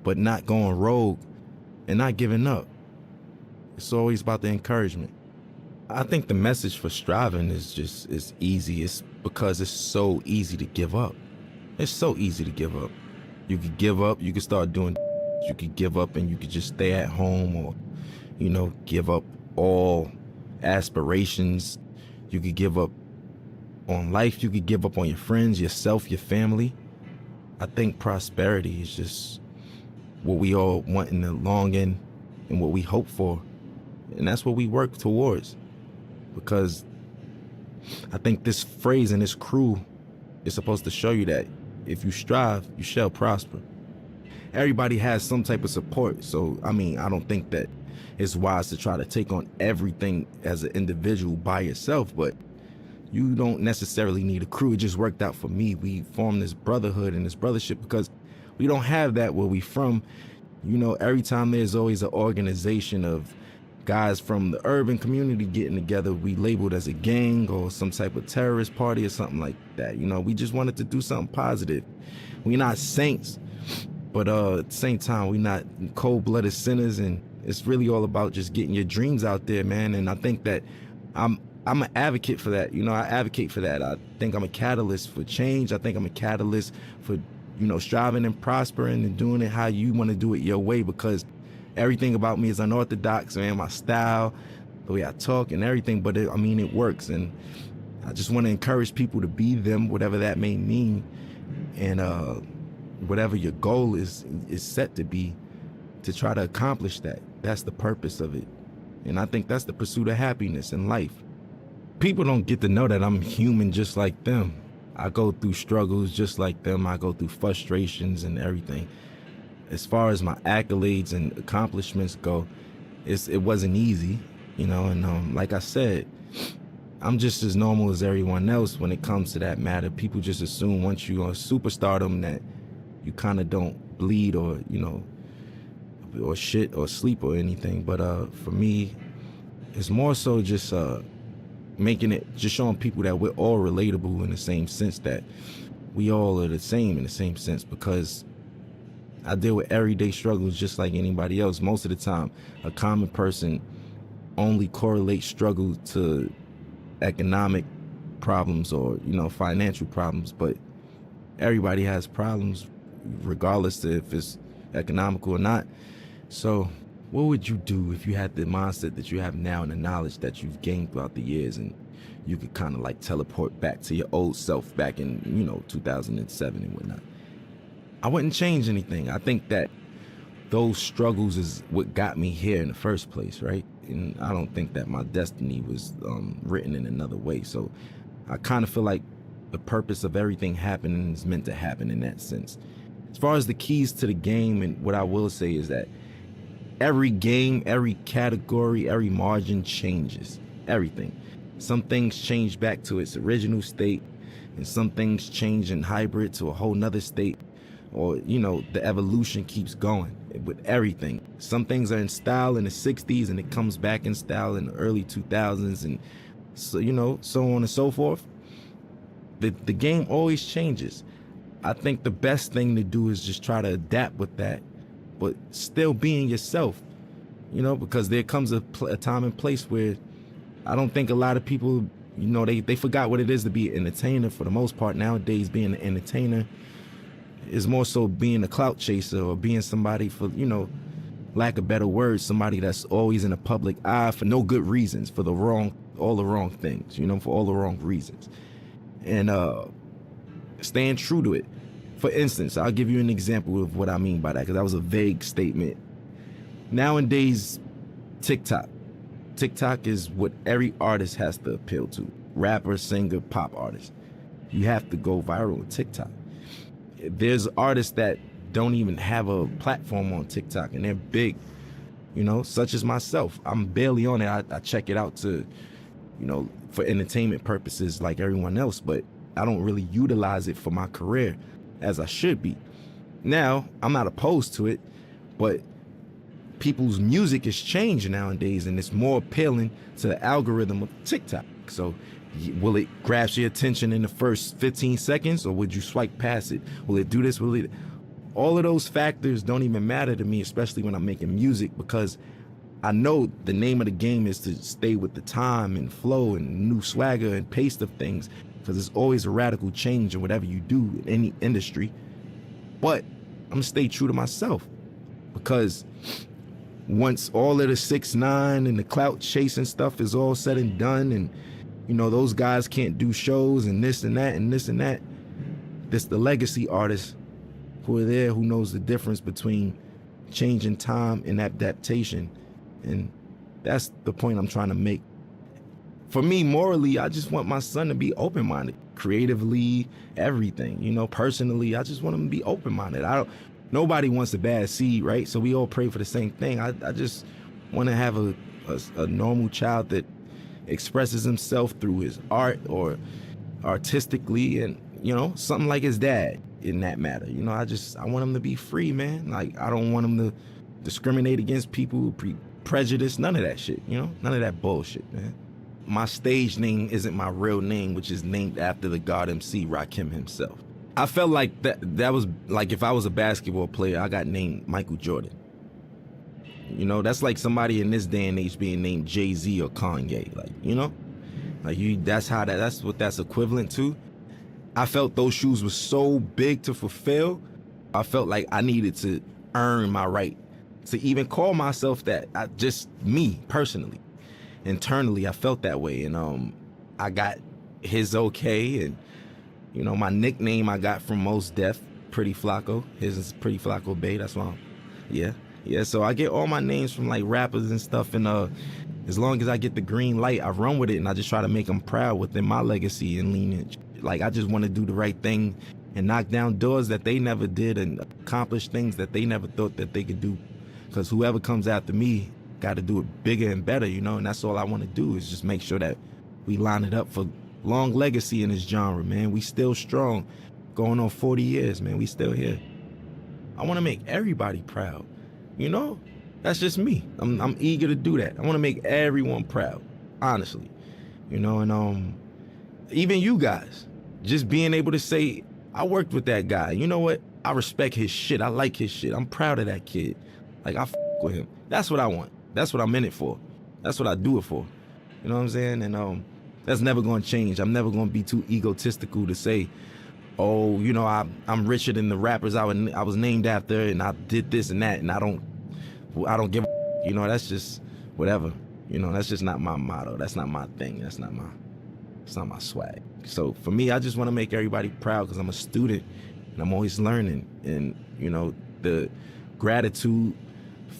but not going rogue and not giving up. It's always about the encouragement. I think the message for striving is easy. It's because it's so easy to give up. It's so easy to give up. You could give up, you could start doing, you could give up and you could just stay at home or, you know, give up all aspirations. You could give up on life. You could give up on your friends, yourself, your family. I think prosperity is just what we all want in the long end and what we hope for. And that's what we work towards. Because I think this phrase and this crew is supposed to show you that if you strive, you shall prosper. Everybody has some type of support. So, I mean, I don't think that it's wise to try to take on everything as an individual by yourself, but you don't necessarily need a crew. It just worked out for me. We formed this brotherhood and this brothership because we don't have that where we from. You know, every time there's always an organization of guys from the urban community getting together, we labeled as a gang or some type of terrorist party or something like that. You know, we just wanted to do something positive. We're not saints, but at the same time, we're not cold-blooded sinners, and it's really all about just getting your dreams out there, man. And I think that I'm an advocate for that. You know, I advocate for that. I think I'm a catalyst for change. I think I'm a catalyst for, you know, striving and prospering and doing it how you want to do it your way, because everything about me is unorthodox, man. My style, the way I talk and everything, but I mean, it works. And I just want to encourage people to be them, whatever that may mean. And whatever your goal is set to be, to try to accomplish that. That's the purpose of it. And I think that's the pursuit of happiness in life. People don't get to know that I'm human just like them. I go through struggles just like them. I go through frustrations and everything. As far as my accolades and accomplishments go, it wasn't easy, you know, and like I said, I'm just as normal as everyone else when it comes to that matter. People just assume once you're on superstardom that you kind of don't bleed or, you know, or shit or sleep or anything. But for me, it's more so just making it, just showing people that we're all relatable in the same sense, that we all are the same in the same sense, because I deal with everyday struggles just like anybody else. Most of the time, a common person only correlates struggle to economic problems or, you know, financial problems, but everybody has problems regardless of if it's economical or not. So what would you do if you had the mindset that you have now and the knowledge that you've gained throughout the years, and you could kind of like teleport back to your old self back in, you know, 2007 and whatnot? I wouldn't change anything. I think that those struggles is what got me here in the first place, right? And I don't think that my destiny was written in another way. So I kind of feel like the purpose of everything happening is meant to happen in that sense. As far as the keys to the game, and what I will say is that every game, every category, every margin changes. Everything. Some things change back to its original state, and some things change in hybrid to a whole nother state. Or, you know, the evolution keeps going with everything. Some things are in style in the 60s and it comes back in style in the early 2000s, and so, you know, so on and so forth. The game always changes. I think the best thing to do is just try to adapt with that, but still being yourself, you know, because there comes a time and place where I don't think a lot of people, you know, they forgot what it is to be an entertainer for the most part. Nowadays, being an entertainer is more so being a clout chaser or being somebody, for, you know, lack of better words, somebody that's always in the public eye for no good reasons, for all the wrong things, you know, for all the wrong reasons. And staying true to it. For instance, I'll give you an example of what I mean by that, because that was a vague statement. Nowadays, TikTok is what every artist has to appeal to. Rapper, singer, pop artist. You have to go viral on TikTok. There's artists that don't even have a platform on TikTok, and they're big, you know, such as myself. I'm barely on it. I check it out to, you know, for entertainment purposes like everyone else, but I don't really utilize it for my career as I should be. Now, I'm not opposed to it, but people's music is changing nowadays, and it's more appealing to the algorithm of TikTok. So will it grasp your attention in the first 15 seconds, or would you swipe past it? Will it do this? Will it? All of those factors don't even matter to me, especially when I'm making music, because I know the name of the game is to stay with the time and flow and new swagger and pace of things, because there's always a radical change in whatever you do in any industry. But I'm gonna stay true to myself, because once all of the 6ix9ine and the clout chasing stuff is all said and done, and you know those guys can't do shows and this and that and this and that, this the legacy artists who are there, who knows the difference between changing time and adaptation. And that's the point I'm trying to make. For me, morally, I just want my son to be open-minded, creatively, everything, you know, personally. I just want him to be open-minded. Nobody wants a bad seed, right? So we all pray for the same thing. I just want to have a normal child that expresses himself through his art or artistically, and, you know, something like his dad in that matter. You know, I want him to be free, man. Like, I don't want him to discriminate against people, prejudice, none of that shit, you know? None of that bullshit, man. My stage name isn't my real name, which is named after the God MC, Rakim himself. I felt like that was like if I was a basketball player, I got named Michael Jordan. You know, that's like somebody in this day and age being named Jay-Z or Kanye, like, you know? Like, that's what that's equivalent to. I felt those shoes were so big to fulfill. I felt like I needed to earn my right to even call myself that. Just me, personally. Internally, I felt that way. And I got his okay. And, you know, my nickname I got from Mos Def, Pretty Flacco. His is Pretty Flacco Bay. That's why Yeah, so I get all my names from, like, rappers and stuff. And as long as I get the green light, I run with it. And I just try to make them proud within my legacy and lineage. Like, I just want to do the right thing and knock down doors that they never did and accomplish things that they never thought that they could do. Because whoever comes after me got to do it bigger and better, you know? And that's all I want to do, is just make sure that we line it up for long legacy in this genre, man. We still strong. Going on 40 years, man. We still here. I want to make everybody proud, you know? That's just me. I'm eager to do that. I want to make everyone proud, honestly. You know, and even you guys, just being able to say, I worked with that guy. You know what? I respect his shit. I like his shit. I'm proud of that kid. Like, I with him. That's what I want. That's what I'm in it for. That's what I do it for. You know what I'm saying? And that's never going to change. I'm never going to be too egotistical to say, oh, you know, I'm richer than the rappers I was named after, and I did this and that, and I don't give a, you know, that's just whatever. You know, that's just not my motto. That's not my thing. It's not my swag. So for me, I just want to make everybody proud, because I'm a student and I'm always learning. And, you know, the gratitude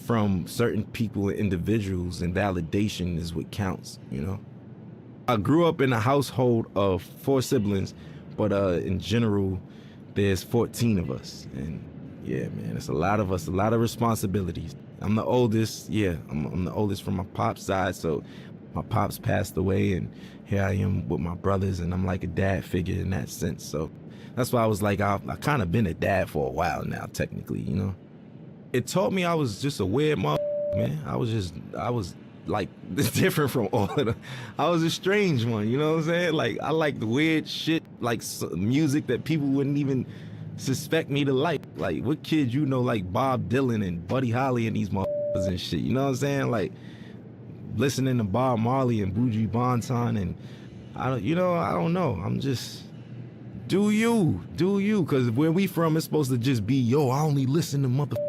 from certain people and individuals and validation is what counts, you know? I grew up in a household of 4 siblings, but in general, there's 14 of us. And yeah, man, it's a lot of us, a lot of responsibilities. I'm the oldest, I'm the oldest from my pop's side, so my pops passed away, and here I am with my brothers, and I'm like a dad figure in that sense. So that's why I was like, I kind of been a dad for a while now, technically, you know? It taught me I was just a weird motherfucker, man. I was like different from all of them. I was a strange one, you know what I'm saying? Like, I like the weird shit, like music that people wouldn't even suspect me to like. Like, what kid you know like Bob Dylan and Buddy Holly and these motherfuckers and shit, you know what I'm saying? Like, listening to Bob Marley and Buju Banton, and I don't know. I'm just, do you, because where we from, it's supposed to just be, yo, I only listen to motherfuckers.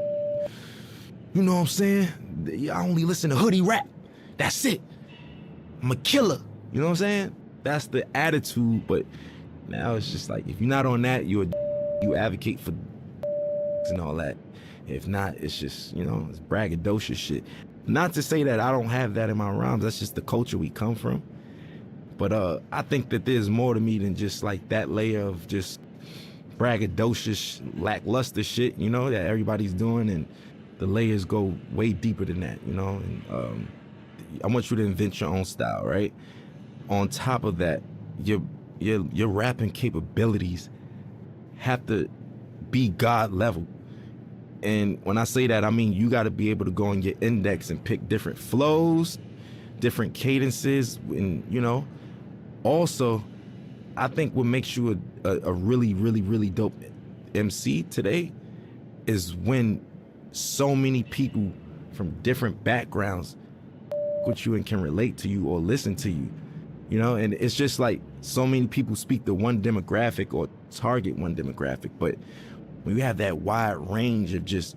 You know what I'm saying? I only listen to hoodie rap. That's it. I'm a killer. You know what I'm saying? That's the attitude. But now it's just like, if you're not on that, you advocate for and all that. If not, it's just, you know, it's braggadocious shit. Not to say that I don't have that in my rhymes. That's just the culture we come from. But I think that there's more to me than just like that layer of just braggadocious, lackluster shit, you know, that everybody's doing. And the layers go way deeper than that, you know? And I want you to invent your own style, right? On top of that, you're your rapping capabilities have to be God level. And when I say that, I mean you got to be able to go on your index and pick different flows, different cadences, and you know. Also, I think what makes you a really, really, really dope MC today is when so many people from different backgrounds with you and can relate to you or listen to you, you know. And it's just like so many people speak to one demographic or target one demographic, but when you have that wide range of just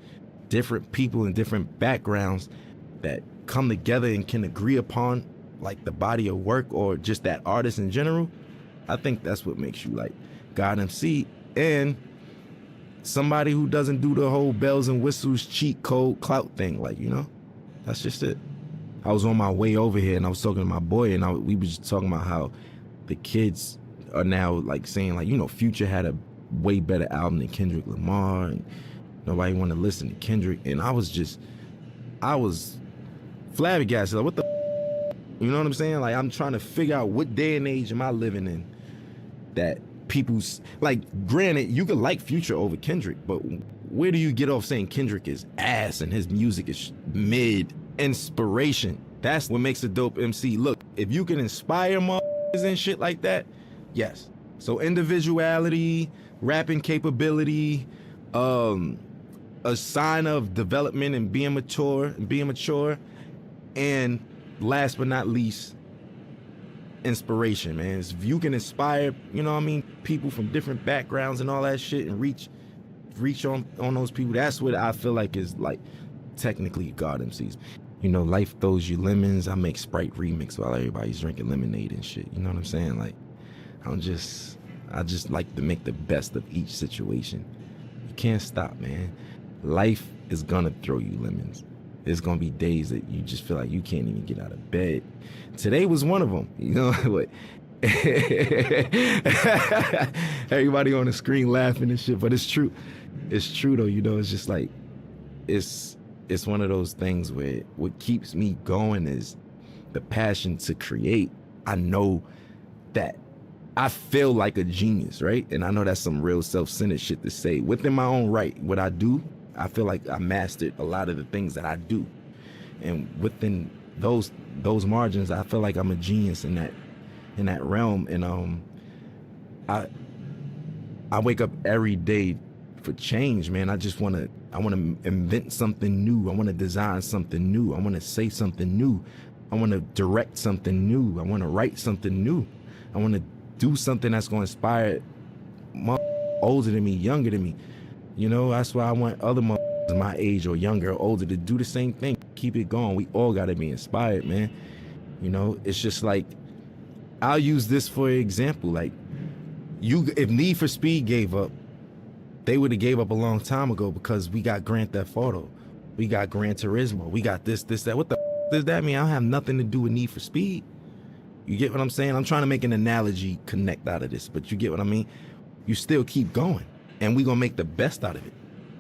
different people and different backgrounds that come together and can agree upon like the body of work or just that artist in general, I think that's what makes you like God MC and somebody who doesn't do the whole bells and whistles cheat code clout thing. Like, you know, that's just it. I was on my way over here and I was talking to my boy and we were just talking about how the kids are now like saying like, you know, Future had a way better album than Kendrick Lamar and nobody want to listen to Kendrick. And I was flabbergasted. Like, what the, you know what I'm saying? Like, I'm trying to figure out what day and age am I living in that people's, like, granted, you could like Future over Kendrick, but where do you get off saying Kendrick is ass and his music is mid? Inspiration. That's what makes a dope MC. Look, if you can inspire motherfuckers and shit like that, yes. So individuality, rapping capability, a sign of development and being mature, and last but not least, inspiration, man. If you can inspire, you know what I mean, people from different backgrounds and all that shit and reach on those people, that's what I feel like is like technically God MCs. You know, life throws you lemons. I make Sprite remix while everybody's drinking lemonade and shit. You know what I'm saying? Like, I just like to make the best of each situation. You can't stop, man. Life is gonna throw you lemons. There's gonna be days that you just feel like you can't even get out of bed. Today was one of them, you know what? Everybody on the screen laughing and shit, but it's true. It's true though, you know, it's just like, it's one of those things where what keeps me going is the passion to create. I know that I feel like a genius, right? And I know that's some real self-centered shit to say. Within my own right, what I do, I feel like I mastered a lot of the things that I do. And within those margins, I feel like I'm a genius in that realm. And I wake up every day for change, man. I want to invent something new. I want to design something new. I want to say something new. I want to direct something new. I want to write something new. I want to do something that's going to inspire older than me, younger than me. You know, that's why I want other my age or younger or older to do the same thing. Keep it going. We all got to be inspired, man. You know, it's just like, I'll use this for example. Like, if Need for Speed gave up, they would have gave up a long time ago because we got Grand Theft Auto. We got Gran Turismo. We got this, that. What the does that mean? I don't have nothing to do with Need for Speed. You get what I'm saying? I'm trying to make an analogy connect out of this, but you get what I mean? You still keep going, and we gonna make the best out of it.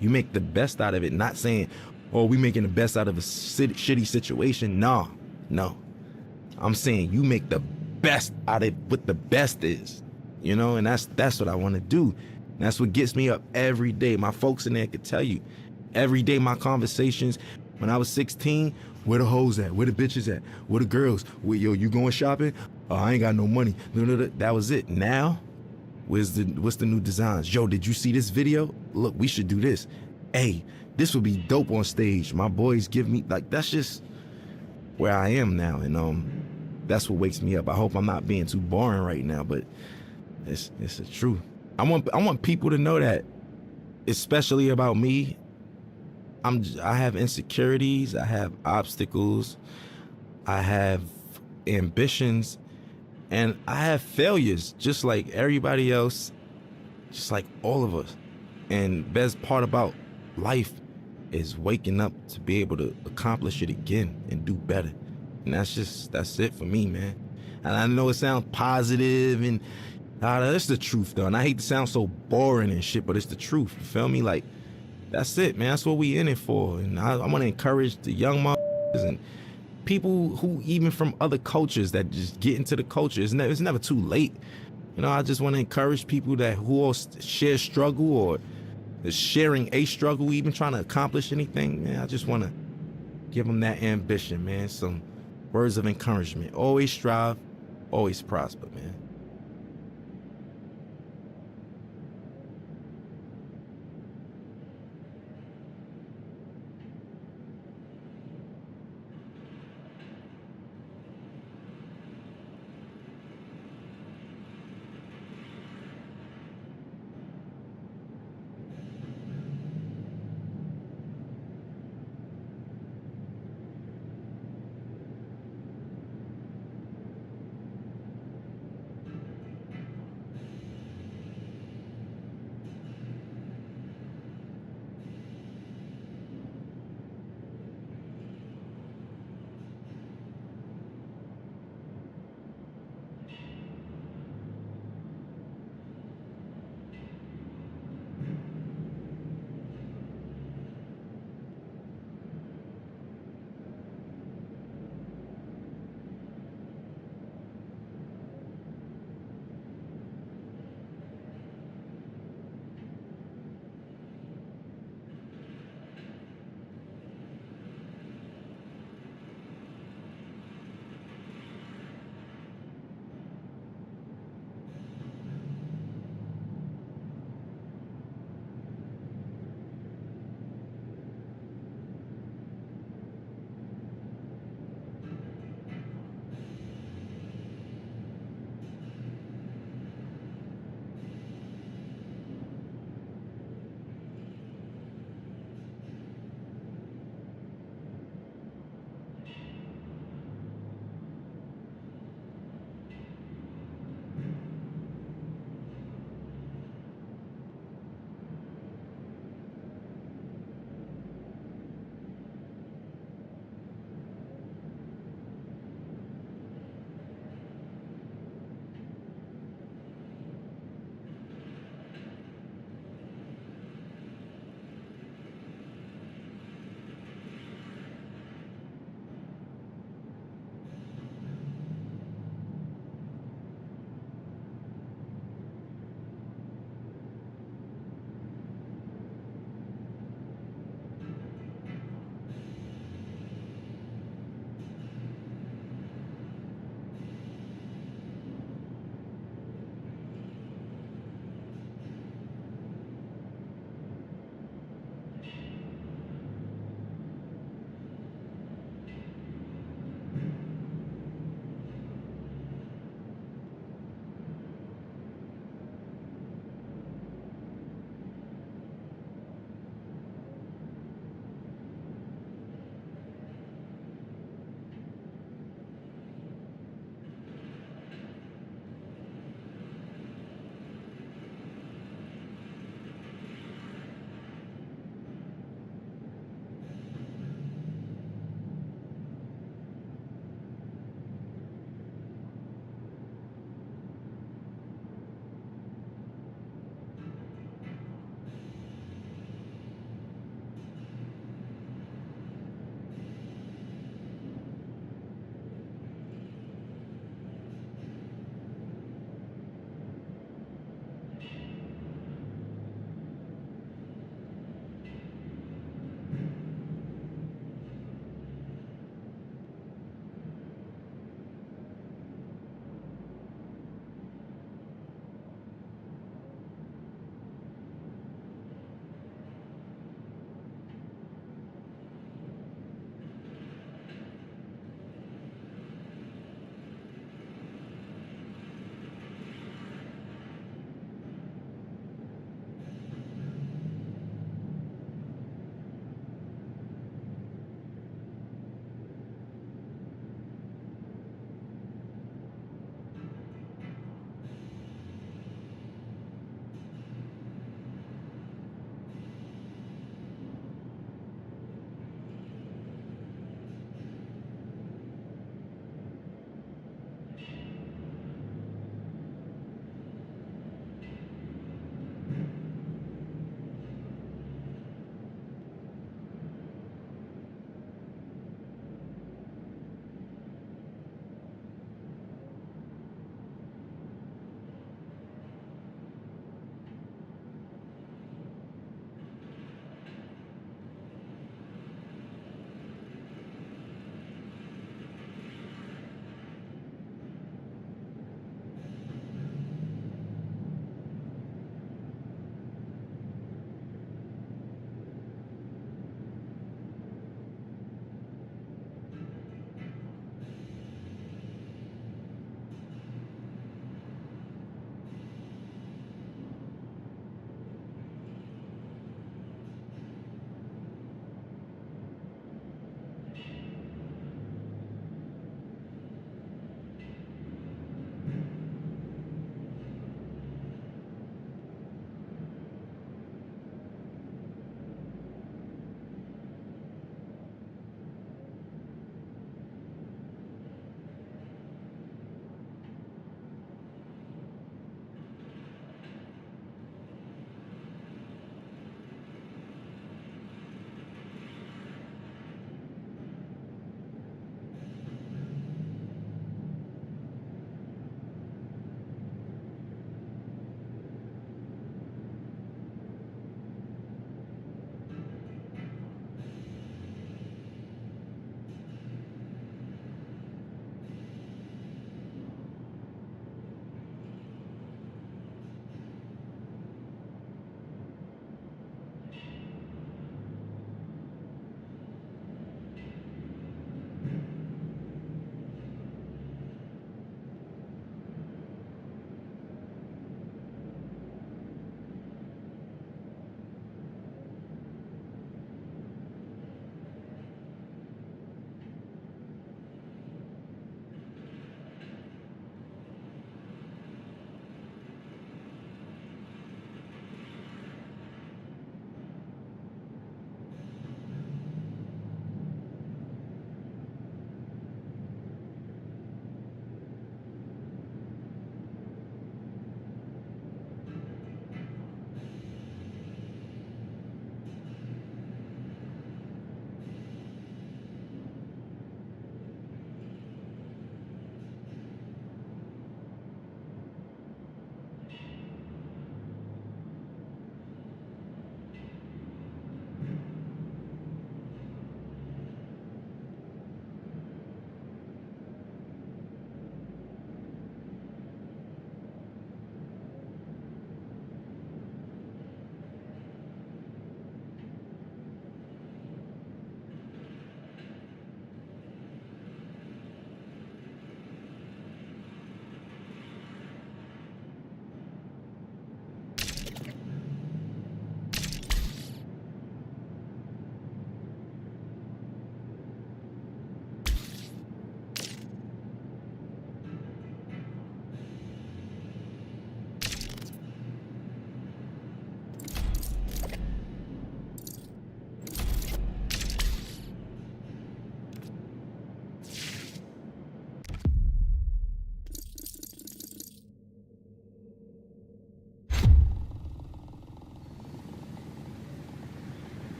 You make the best out of it, not saying, oh, we making the best out of a shitty situation. No. I'm saying you make the best out of what the best is, you know, and that's what I want to do. That's what gets me up every day. My folks in there could tell you, every day my conversations, when I was 16, where the hoes at? Where the bitches at? Where the girls? Yo, you going shopping? Oh, I ain't got no money. That was it. Now, what's the new designs? Yo, did you see this video? Look, we should do this. Hey, this would be dope on stage. My boys give me, like, that's just where I am now. And that's what wakes me up. I hope I'm not being too boring right now, but it's the truth. I want people to know that, especially about me, I have insecurities, I have obstacles, I have ambitions, and I have failures, just like everybody else, just like all of us. And best part about life is waking up to be able to accomplish it again and do better. And that's it for me, man. And I know it sounds positive and that's the truth though. And I hate to sound so boring and shit, but it's the truth. You feel me? Like, that's it, man. That's what we in it for. And I want to encourage the young motherfuckers and people who even from other cultures that just get into the culture. It's never too late. You know, I just want to encourage people that who all share struggle or is sharing a struggle, even trying to accomplish anything, man. I just want to give them that ambition, man. Some words of encouragement. Always strive, always prosper, man.